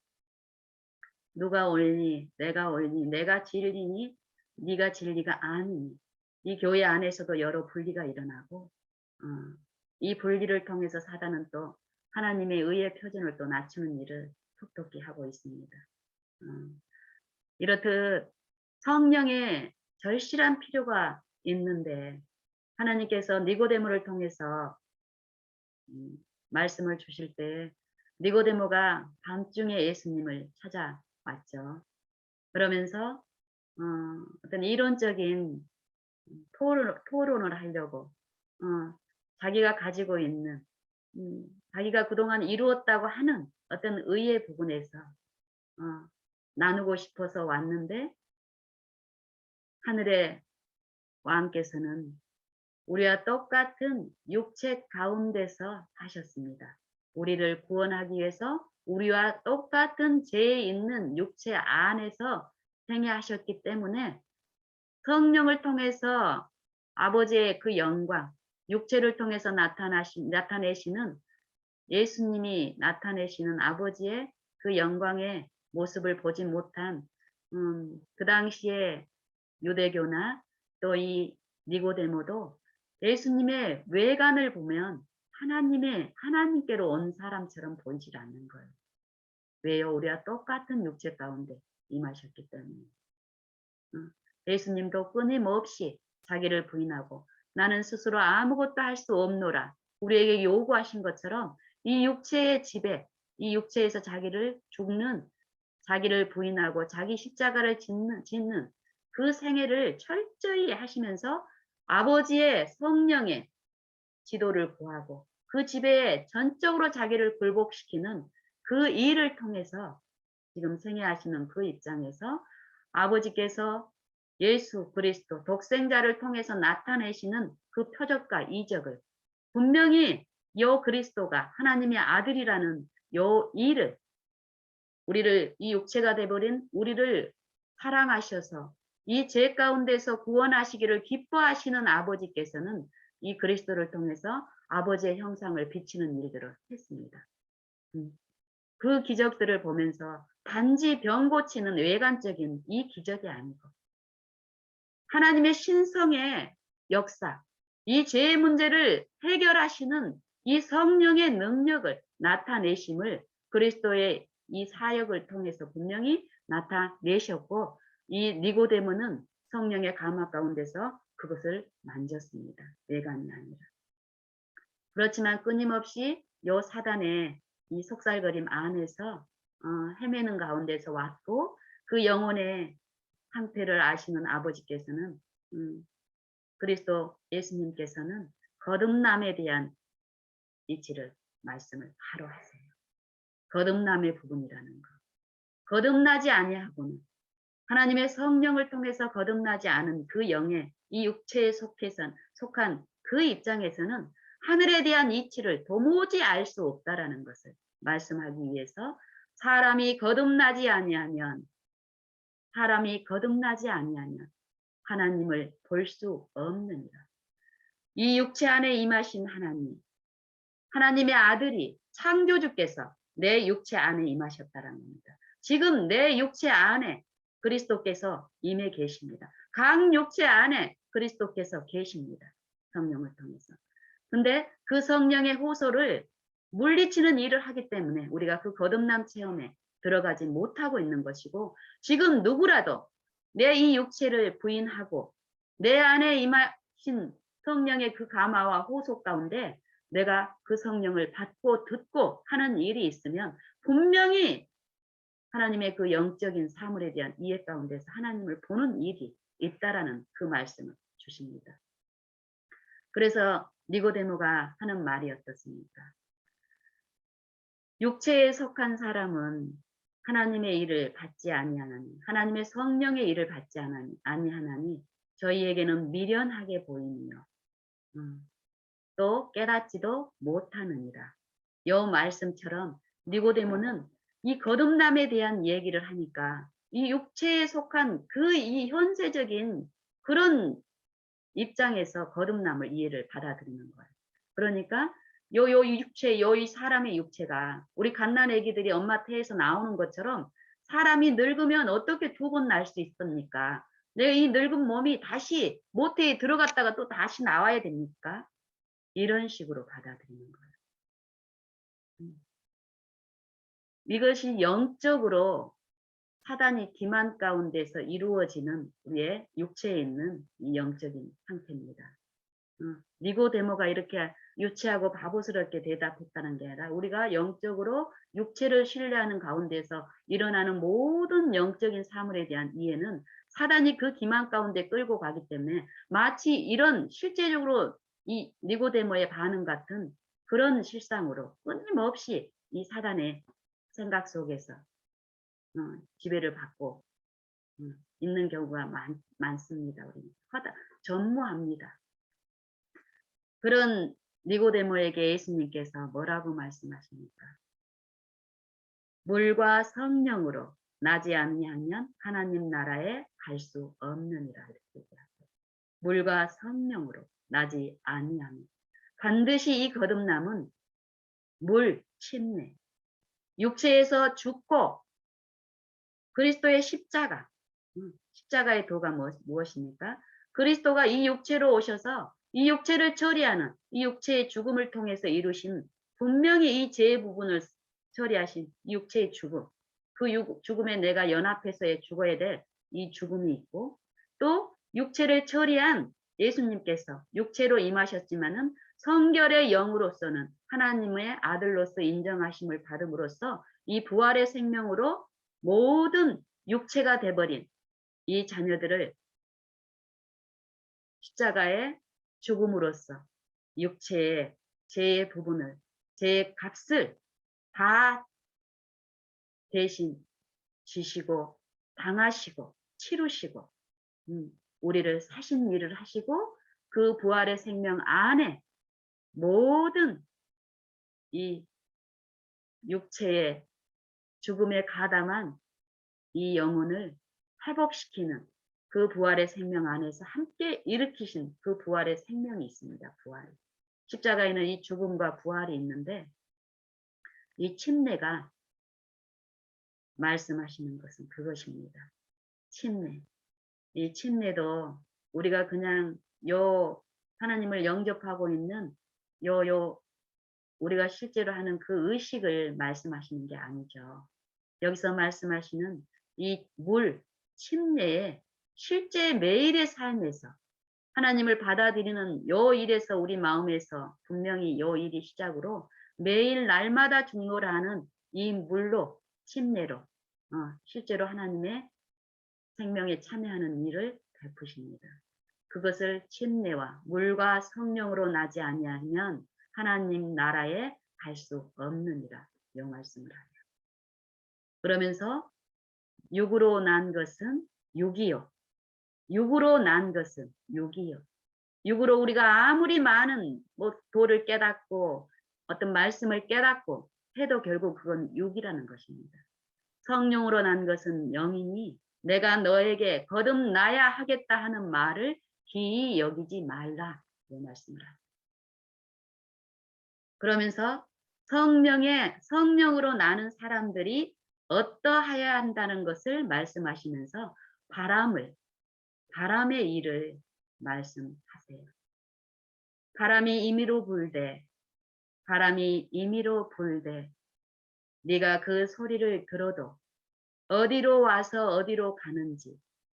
누가 옳니? 내가 옳니? 내가 진리니? 네가 진리가 아니니? 이 교회 안에서도 여러 분리가 일어나고 이 분리를 통해서 사단은 또 하나님의 의의 표준을 또 낮추는 일을 톡톡히 하고 있습니다. 이렇듯 성령의 절실한 필요가 있는데 하나님께서 니고데모를 통해서 말씀을 주실 때 니고데모가 밤중에 예수님을 찾아왔죠. 그러면서 어떤 이론적인 토론을 하려고 자기가 가지고 있는 자기가 그동안 이루었다고 하는 어떤 의의 부분에서 나누고 싶어서 왔는데 하늘의 왕께서는 우리와 똑같은 육체 가운데서 하셨습니다. 우리를 구원하기 위해서 우리와 똑같은 죄 있는 육체 안에서 행하셨기 때문에 성령을 통해서 아버지의 그 영광, 육체를 통해서 나타내시는 예수님이 나타내시는 아버지의 그 영광의 모습을 보지 못한 그 당시에 유대교나 또 이 니고데모도 예수님의 외관을 보면 하나님께로 온 사람처럼 보이질 않는 거예요. 왜요? 우리와 똑같은 육체 가운데 임하셨기 때문에. 예수님도 끊임없이 자기를 부인하고 나는 스스로 아무것도 할 수 없노라. 우리에게 요구하신 것처럼 이 육체의 지배, 이 육체에서 자기를 부인하고 자기 십자가를 짓는 그 생애를 철저히 하시면서 아버지의 성령의 지도를 구하고 그 지배에 전적으로 자기를 굴복시키는 그 일을 통해서 지금 생애하시는 그 입장에서 아버지께서 예수 그리스도 독생자를 통해서 나타내시는 그 표적과 이적을 분명히 요 그리스도가 하나님의 아들이라는 요 일을 우리를 이 육체가 돼버린 우리를 사랑하셔서 이 죄 가운데서 구원하시기를 기뻐하시는 아버지께서는 이 그리스도를 통해서 아버지의 형상을 비치는 일들을 했습니다. 그 기적들을 보면서 단지 병 고치는 외관적인 이 기적이 아니고 하나님의 신성의 역사, 이 죄의 문제를 해결하시는 이 성령의 능력을 나타내심을 그리스도의 이 사역을 통해서 분명히 나타내셨고 이 니고데모는 성령의 감화 가운데서 그것을 만졌습니다. 외관이 아니라. 그렇지만 끊임없이 요 사단의 이 속살거림 안에서 헤매는 가운데서 왔고 그 영혼의 상태를 아시는 아버지께서는 그리스도 예수님께서는 거듭남에 대한 이치를 말씀을 바로 하세요. 거듭남의 부분이라는 것. 거듭나지 아니하고는 하나님의 성령을 통해서 거듭나지 않은 그 영의 이 육체에 속한 그 입장에서는 하늘에 대한 이치를 도무지 알 수 없다라는 것을 말씀하기 위해서 사람이 거듭나지 아니하면 하나님을 볼 수 없느니라. 이 육체 안에 임하신 하나님의 아들이 창조주께서 내 육체 안에 임하셨다라는 겁니다. 지금 내 육체 안에 그리스도께서 임해 계십니다. 각 육체 안에 그리스도께서 계십니다. 성령을 통해서. 근데 그 성령의 호소를 물리치는 일을 하기 때문에 우리가 그 거듭남 체험에 들어가지 못하고 있는 것이고 지금 누구라도 내 이 육체를 부인하고 내 안에 임하신 성령의 그 감화와 호소 가운데 내가 그 성령을 받고 듣고 하는 일이 있으면 분명히 하나님의 그 영적인 사물에 대한 이해 가운데서 하나님을 보는 일이 있다라는 그 말씀을 주십니다. 그래서 니고데모가 하는 말이 어떻습니까? 육체에 속한 사람은 하나님의 일을 받지 아니하나니 하나님의 성령의 일을 받지 아니하나니 저희에게는 미련하게 보이며 또 깨닫지도 못하느니라. 요 말씀처럼 니고데모는 이 거듭남에 대한 얘기를 하니까 이 육체에 속한 그 이 현세적인 그런 입장에서 거듭남을 이해를 받아들이는 거예요. 그러니까 요 육체, 이 사람의 육체가 우리 갓난 애기들이 엄마 태에서 나오는 것처럼 사람이 늙으면 어떻게 두 번 날 수 있습니까? 내 이 늙은 몸이 다시 모태에 들어갔다가 또 다시 나와야 됩니까? 이런 식으로 받아들이는 거예요. 이것이 영적으로 사단이 기만 가운데서 이루어지는 우리의 육체에 있는 이 영적인 상태입니다. 니고데모가 이렇게 유치하고 바보스럽게 대답했다는 게 아니라 우리가 영적으로 육체를 신뢰하는 가운데서 일어나는 모든 영적인 사물에 대한 이해는 사단이 그 기만 가운데 끌고 가기 때문에 마치 이런 실제적으로 이 니고데모의 반응 같은 그런 실상으로 끊임없이 이 사단의 생각 속에서 지배를 받고 있는 경우가 많습니다. 우리는 전무합니다. 그런 니고데모에게 예수님께서 뭐라고 말씀하십니까? 물과 성령으로 나지 아니하면 하나님 나라에 갈 수 없느니라 이렇게 얘기하죠. 물과 성령으로 나지 아니하면 반드시 이 거듭남은 물, 침례, 육체에서 죽고 그리스도의 십자가, 십자가의 도가 무엇입니까? 그리스도가 이 육체로 오셔서 이 육체를 처리하는 이 육체의 죽음을 통해서 이루신 분명히 이 죄의 부분을 처리하신 육체의 죽음, 그 죽음에 내가 연합해서 죽어야 될 이 죽음이 있고 또 육체를 처리한 예수님께서 육체로 임하셨지만은 성결의 영으로서는 하나님의 아들로서 인정하심을 받음으로써 이 부활의 생명으로 모든 육체가 돼버린 이 자녀들을 십자가의 죽음으로써 육체의 죄의 부분을 죄의 값을 다 대신 지시고 당하시고 치루시고 우리를 사신 일을 하시고 그 부활의 생명 안에 모든 이 육체의 죽음에 가담한 이 영혼을 회복시키는 그 부활의 생명 안에서 함께 일으키신 그 부활의 생명이 있습니다. 부활. 십자가에는 이 죽음과 부활이 있는데 이 침례가 말씀하시는 것은 그것입니다. 침례. 이 침례도 우리가 그냥 요 하나님을 영접하고 있는 우리가 실제로 하는 그 의식을 말씀하시는 게 아니죠. 여기서 말씀하시는 이 물, 침례에 실제 매일의 삶에서 하나님을 받아들이는 요 일에서 우리 마음에서 분명히 요 일이 시작으로 매일 날마다 중노라하는 이 물로 침례로 실제로 하나님의 생명에 참여하는 일을 베푸십니다. 그것을 침례와 물과 성령으로 나지 아니하면 하나님 나라에 갈 수 없느니라 이 말씀을 하죠. 그러면서 육으로 난 것은 육이요. 육으로 난 것은 육이요. 육으로 우리가 아무리 많은 도를 깨닫고 어떤 말씀을 깨닫고 해도 결국 그건 육이라는 것입니다. 성령으로 난 것은 영이니 내가 너에게 거듭나야 하겠다 하는 말을 기이 여기지 말라 이 말씀을 하죠. 그러면서 성령으로 나는 사람들이 어떠하여야 한다는 것을 말씀하시면서 바람의 일을 말씀하세요. 바람이 임의로 불되 네가 그 소리를 들어도 어디로 와서 어디로 가는지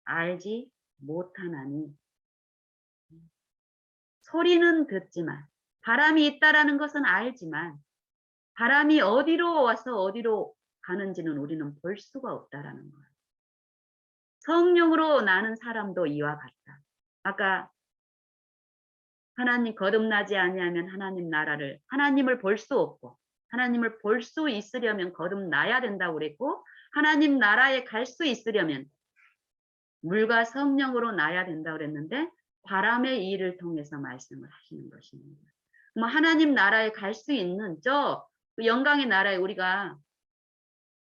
알지 못하나니 소리는 듣지만 바람이 있다라는 것은 알지만 바람이 어디로 와서 어디로 가는지는 우리는 볼 수가 없다라는 거예요. 성령으로 나는 사람도 이와 같다. 아까 하나님 거듭나지 아니하면 하나님을 볼 수 없고 하나님을 볼 수 있으려면 거듭나야 된다고 그랬고 하나님 나라에 갈 수 있으려면 물과 성령으로 나야 된다고 그랬는데 바람의 일을 통해서 말씀을 하시는 것입니다. 하나님 나라에 갈 수 있는 저 영광의 나라에 우리가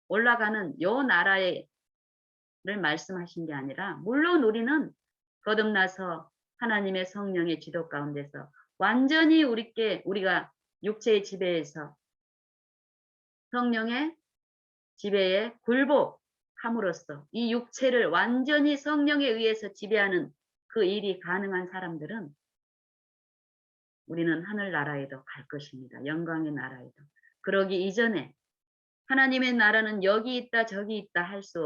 올라가는 요 나라를 말씀하신 게 아니라 물론 우리는 거듭나서 하나님의 성령의 지도 가운데서 완전히 우리가 육체의 지배에서 성령의 지배에 굴복함으로써 이 육체를 완전히 성령에 의해서 지배하는 그 일이 가능한 사람들은 우리는 하늘나라에도 갈 것입니다. 영광의 나라에도. 그러기 이전에 하나님의 나라는 여기 있다 저기 있다 할 수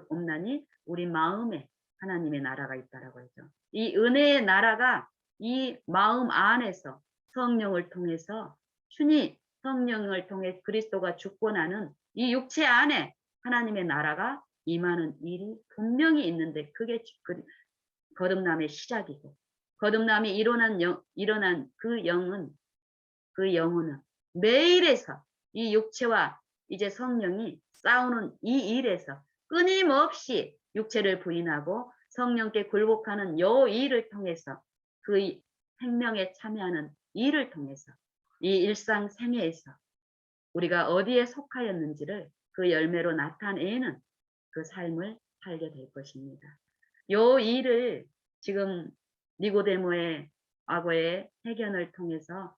없나니 우리 마음에 하나님의 나라가 있다라고 하죠. 이 은혜의 나라가 이 마음 안에서 성령을 통해서 성령을 통해 그리스도가 죽고 나는 이 육체 안에 하나님의 나라가 임하는 일이 분명히 있는데 그게 거듭남의 시작이고 거듭남이 일어난 그 영혼은 매일에서 이 육체와 이제 성령이 싸우는 이 일에서 끊임없이 육체를 부인하고 성령께 굴복하는 요 일을 통해서 그 생명에 참여하는 일을 통해서 이 일상생애에서 우리가 어디에 속하였는지를 그 열매로 나타내는 그 삶을 살게 될 것입니다. 요 일을 지금 니고데모의 과거의 회견을 통해서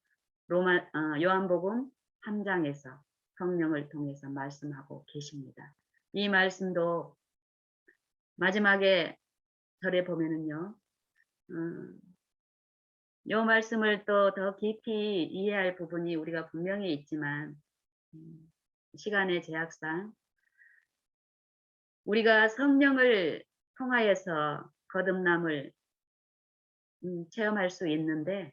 요한복음 3장에서 성령을 통해서 말씀하고 계십니다. 이 말씀도 마지막에 절에 보면은요, 요 말씀을 또 더 깊이 이해할 부분이 우리가 분명히 있지만, 시간의 제약상 우리가 성령을 통하여서 거듭남을 체험할 수 있는데,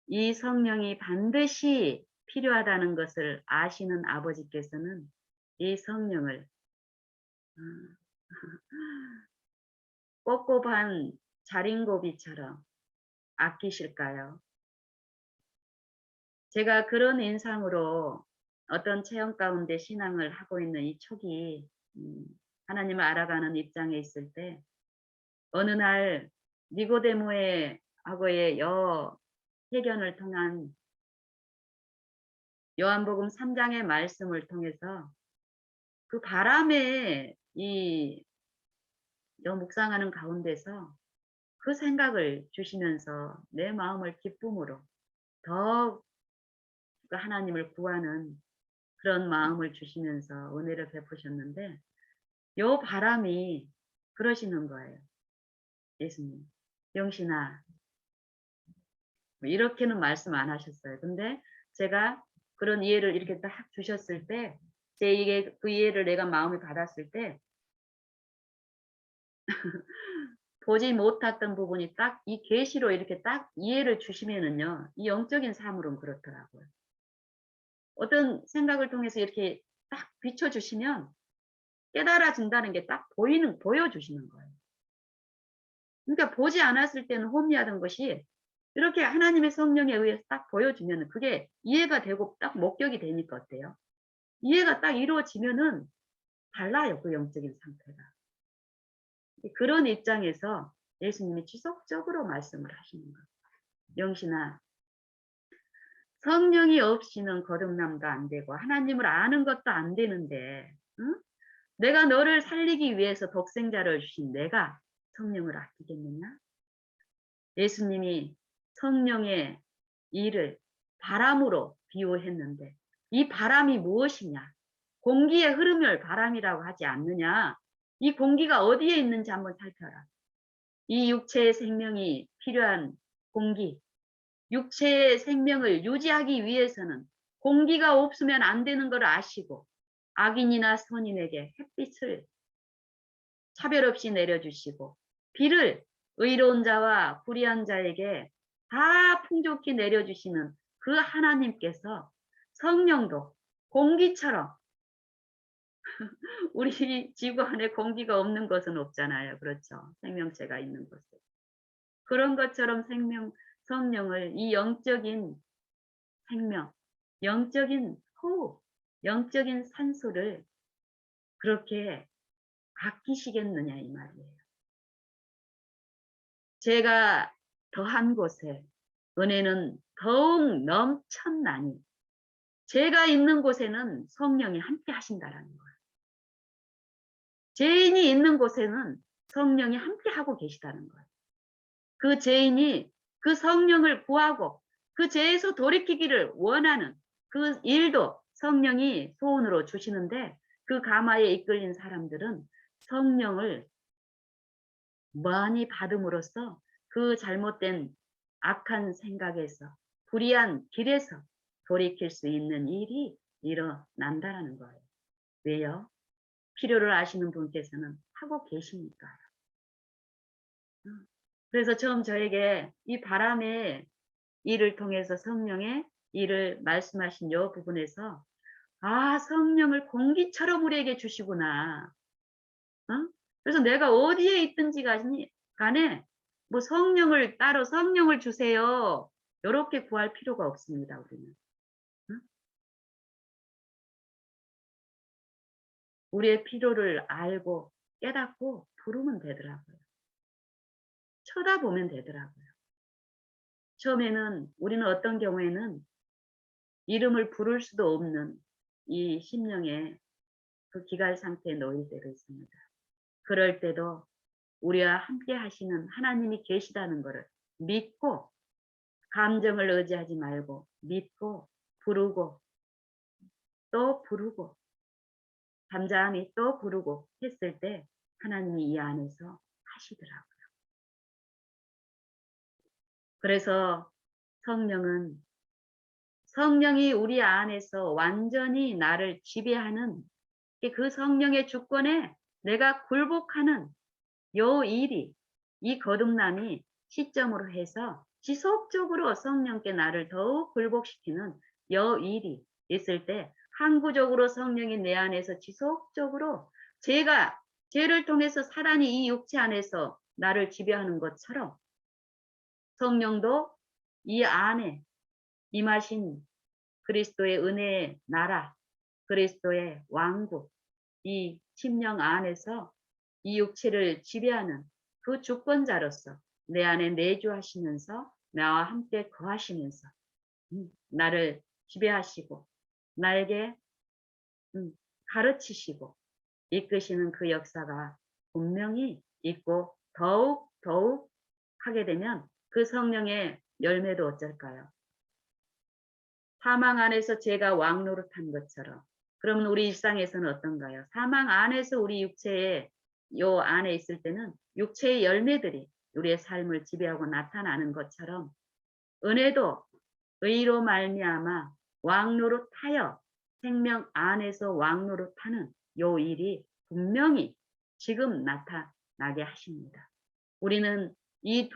이 성령이 반드시 필요하다는 것을 아시는 아버지께서는 이 성령을 꿉꿉한 자린고비처럼 아끼실까요? 제가 그런 인상으로 어떤 체험 가운데 신앙을 하고 있는 이 초기 하나님을 알아가는 입장에 있을 때 어느 날 니고데모의 과거의 회견을 통한 요한복음 3장의 말씀을 통해서 그 바람에 묵상하는 가운데서 그 생각을 주시면서 내 마음을 기쁨으로 더 하나님을 구하는 그런 마음을 주시면서 은혜를 베푸셨는데 요 바람이 그러시는 거예요. 예수님, 영신아, 뭐 이렇게는 말씀 안 하셨어요. 근데 제가 그런 이해를 이렇게 딱 주셨을 때, 그 이해를 내가 마음에 받았을 때, 보지 못했던 부분이 딱 이 계시로 이렇게 딱 이해를 주시면은요, 이 영적인 삶으로는 그렇더라고요. 어떤 생각을 통해서 이렇게 딱 비춰주시면 깨달아진다는 게 딱 보여주시는 거예요. 그러니까 보지 않았을 때는 혼미하던 것이 이렇게 하나님의 성령에 의해서 딱 보여주면 그게 이해가 되고 딱 목격이 되니까 어때요? 이해가 딱 이루어지면은 달라요, 그 영적인 상태가. 그런 입장에서 예수님이 지속적으로 말씀을 하시는 거예요. 영신아, 성령이 없이는 거듭남도 안 되고 하나님을 아는 것도 안 되는데, 응? 내가 너를 살리기 위해서 독생자를 주신 내가 성령을 아끼겠느냐? 예수님이 성령의 일을 바람으로 비유했는데 이 바람이 무엇이냐? 공기의 흐름을 바람이라고 하지 않느냐? 이 공기가 어디에 있는지 한번 살펴라. 이 육체의 생명이 필요한 공기, 육체의 생명을 유지하기 위해서는 공기가 없으면 안 되는 걸 아시고 악인이나 선인에게 햇빛을 차별 없이 내려주시고 비를 의로운 자와 불의한 자에게 다 풍족히 내려주시는 그 하나님께서 성령도 공기처럼 우리 지구 안에 공기가 없는 것은 없잖아요. 그렇죠. 생명체가 있는 곳에. 그런 것처럼 성령을 이 영적인 생명, 영적인 호흡, 영적인 산소를 그렇게 아끼시겠느냐 이 말이에요. 제가 더한 곳에 은혜는 더욱 넘쳤나니 제가 있는 곳에는 성령이 함께 하신다라는 거예요. 죄인이 있는 곳에는 성령이 함께 하고 계시다는 거예요. 그 죄인이 그 성령을 구하고 그 죄에서 돌이키기를 원하는 그 일도 성령이 소원으로 주시는데 그 가마에 이끌린 사람들은 성령을 많이 받음으로써 그 잘못된 악한 생각에서 불의한 길에서 돌이킬 수 있는 일이 일어난다라는 거예요. 왜요? 필요를 아시는 분께서는 하고 계시니까요. 그래서 처음 저에게 이 바람의 일을 통해서 성령의 일을 말씀하신 이 부분에서 아, 성령을 공기처럼 우리에게 주시구나. 어? 그래서 내가 어디에 있든지 간에 뭐 성령을 따로 성령을 주세요. 이렇게 구할 필요가 없습니다. 우리는. 어? 우리의 필요를 알고 깨닫고 부르면 되더라고요. 쳐다보면 되더라고요. 처음에는 우리는 어떤 경우에는 이름을 부를 수도 없는 이 심령의 그 기갈 상태에 놓일 때도 있습니다. 그럴 때도 우리와 함께 하시는 하나님이 계시다는 것을 믿고, 감정을 의지하지 말고 믿고 부르고 또 부르고 잠잠히 또 부르고 했을 때 하나님이 이 안에서 하시더라고요. 그래서 성령이 우리 안에서 완전히 나를 지배하는 그 성령의 주권에 내가 굴복하는 요 일이, 이 거듭남이 시점으로 해서 지속적으로 성령께 나를 더욱 굴복시키는 요 일이 있을 때 항구적으로 성령이 내 안에서 지속적으로 죄를 통해서 사단이 이 육체 안에서 나를 지배하는 것처럼 성령도 이 안에 임하신 그리스도의 은혜의 나라, 그리스도의 왕국, 이 심령 안에서 이 육체를 지배하는 그 주권자로서 내 안에 내주하시면서 나와 함께 거하시면서 나를 지배하시고 나에게 가르치시고 이끄시는 그 역사가 분명히 있고 더욱 하게 되면 그 성령의 열매도 어쩔까요? 사망 안에서 죄가 왕노릇한 것처럼, 그러면 우리 일상에서는 어떤가요? 사망 안에서 우리 육체에 요 안에 있을 때는 육체의 열매들이 우리의 삶을 지배하고 나타나는 것처럼 은혜도 의로 말미암아 왕노릇하여 생명 안에서 왕노릇하는 요 일이 분명히 지금 나타나게 하십니다. 우리는 이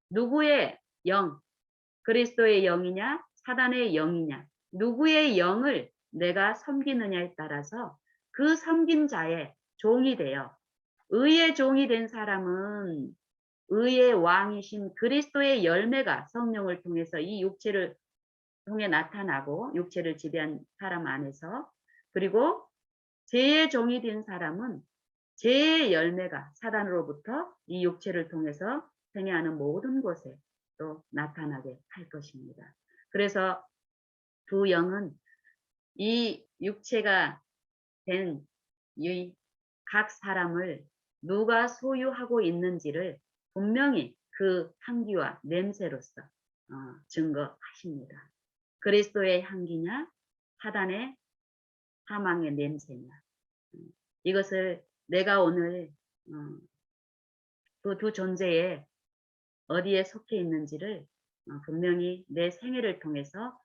누구의 영, 그리스도의 영이냐 사단의 영이냐, 누구의 영을 내가 섬기느냐에 따라서 그 섬긴 자의 종이 되어, 의의 종이 된 사람은 의의 왕이신 그리스도의 열매가 성령을 통해서 이 육체를 통해 나타나고 육체를 지배한 사람 안에서, 그리고 죄의 종이 된 사람은 죄의 열매가 사단으로부터 이 육체를 통해서 행해하는 모든 곳에 또 나타나게 할 것입니다. 그래서 두 영은 이 육체가 된 이 각 사람을 누가 소유하고 있는지를 분명히 그 향기와 냄새로서 증거하십니다. 그리스도의 향기냐 사단의 사망의 냄새냐, 이것을 내가 오늘 그 두 존재에 어디에 속해 있는지를 분명히 내 생애를 통해서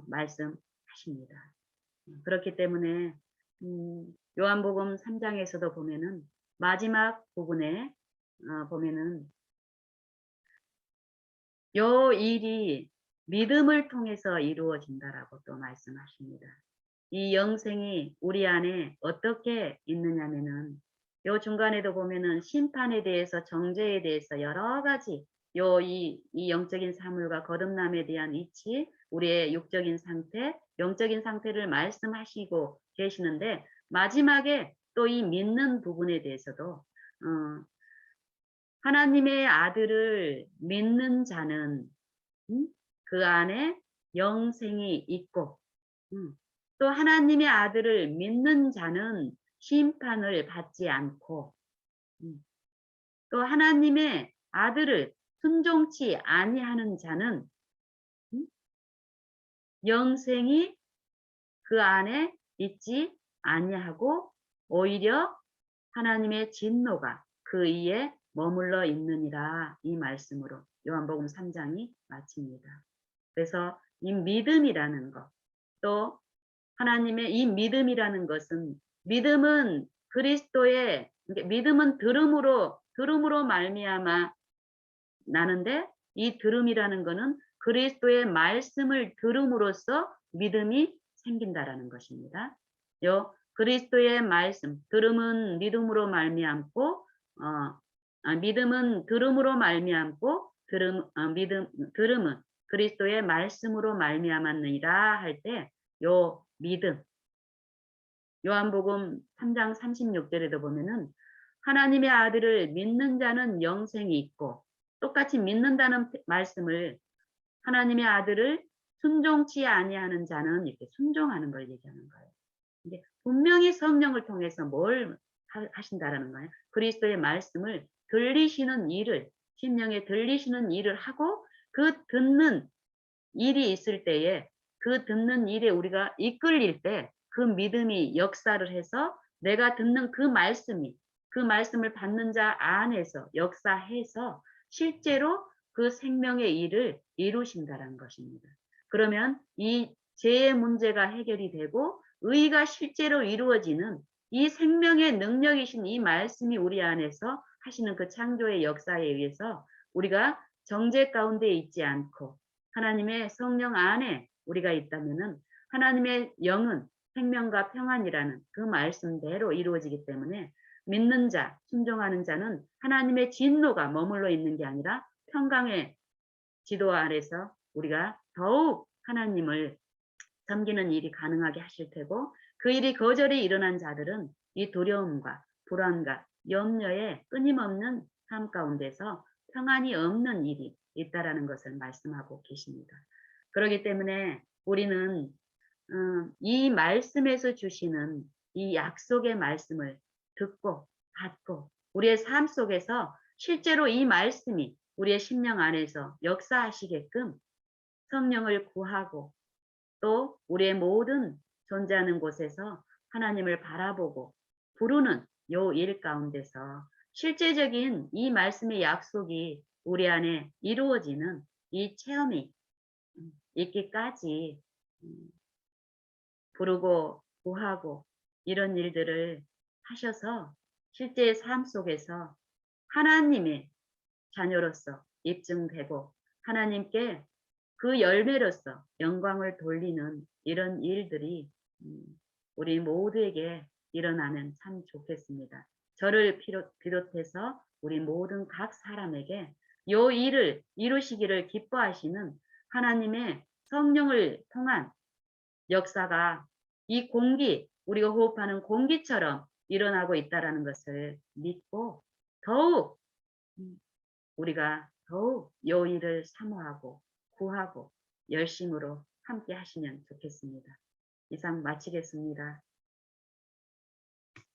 말씀하십니다. 그렇기 때문에 요한복음 3장에서도 보면은 마지막 부분에 보면은 요 일이 믿음을 통해서 이루어진다라고 또 말씀하십니다. 이 영생이 우리 안에 어떻게 있느냐면은 요 중간에도 보면은 심판에 대해서 정죄에 대해서 여러 가지 이 영적인 사물과 거듭남에 대한 이치, 우리의 육적인 상태, 영적인 상태를 말씀하시고 계시는데 마지막에 또 이 믿는 부분에 대해서도 하나님의 아들을 믿는 자는 그 안에 영생이 있고 또 하나님의 아들을 믿는 자는 심판을 받지 않고 또 하나님의 아들을 순종치 아니하는 자는 영생이 그 안에 있지 아니하고 오히려 하나님의 진노가 그 위에 머물러 있느니라, 이 말씀으로 요한복음 3장이 마칩니다. 그래서 이 믿음이라는 것, 또 하나님의 이 믿음이라는 것은, 믿음은 그리스도의, 믿음은 들음으로 말미암아 나는데, 이 들음이라는 것은 그리스도의 말씀을 들음으로써 믿음이 생긴다라는 것입니다. 요 그리스도의 말씀, 들음은 믿음으로 말미암고 믿음은 들음으로 말미암고 들음은 그리스도의 말씀으로 말미암았느니라 할 때 요 믿음, 요한복음 3장 36절에도 보면은 하나님의 아들을 믿는 자는 영생이 있고 똑같이 믿는다는 말씀을 하나님의 아들을 순종치 아니하는 자는 이렇게 순종하는 걸 얘기하는 거예요. 근데 분명히 성령을 통해서 뭘 하신다라는 거예요. 그리스도의 말씀을 들리시는 일을 심령에 들리시는 일을 하고 그 듣는 일이 있을 때에 그 듣는 일에 우리가 이끌릴 때 그 믿음이 역사를 해서 내가 듣는 그 말씀이 그 말씀을 받는 자 안에서 역사해서 실제로 그 생명의 일을 이루신다라는 것입니다. 그러면 이 죄의 문제가 해결이 되고 의가 실제로 이루어지는 이 생명의 능력이신 이 말씀이 우리 안에서 하시는 그 창조의 역사에 의해서 우리가 정죄 가운데 있지 않고 하나님의 성령 안에 우리가 있다면은 하나님의 영은 생명과 평안이라는 그 말씀대로 이루어지기 때문에 믿는 자, 순종하는 자는 하나님의 진노가 머물러 있는 게 아니라 평강의 지도 아래서 우리가 더욱 하나님을 섬기는 일이 가능하게 하실 테고 그 일이 거절이 일어난 자들은 이 두려움과 불안과 염려에 끊임없는 삶 가운데서 평안이 없는 일이 있다라는 것을 말씀하고 계십니다. 그렇기 때문에 우리는 이 말씀에서 주시는 이 약속의 말씀을 듣고 받고 우리의 삶 속에서 실제로 이 말씀이 우리의 심령 안에서 역사하시게끔 성령을 구하고 또 우리의 모든 존재하는 곳에서 하나님을 바라보고 부르는 요 일 가운데서 실제적인 이 말씀의 약속이 우리 안에 이루어지는 이 체험이 있기까지 부르고 구하고 이런 일들을 하셔서 실제의 삶 속에서 하나님의 자녀로서 입증되고 하나님께 그 열매로서 영광을 돌리는 이런 일들이 우리 모두에게 일어나면 참 좋겠습니다. 저를 비롯해서 우리 모든 각 사람에게 요 일을 이루시기를 기뻐하시는 하나님의 성령을 통한 역사가 이 공기, 우리가 호흡하는 공기처럼 일어나고 있다라는 것을 믿고 더욱 우리가 더욱 요 일을 사모하고 구하고 열심으로 함께 하시면 좋겠습니다. 이상 마치겠습니다.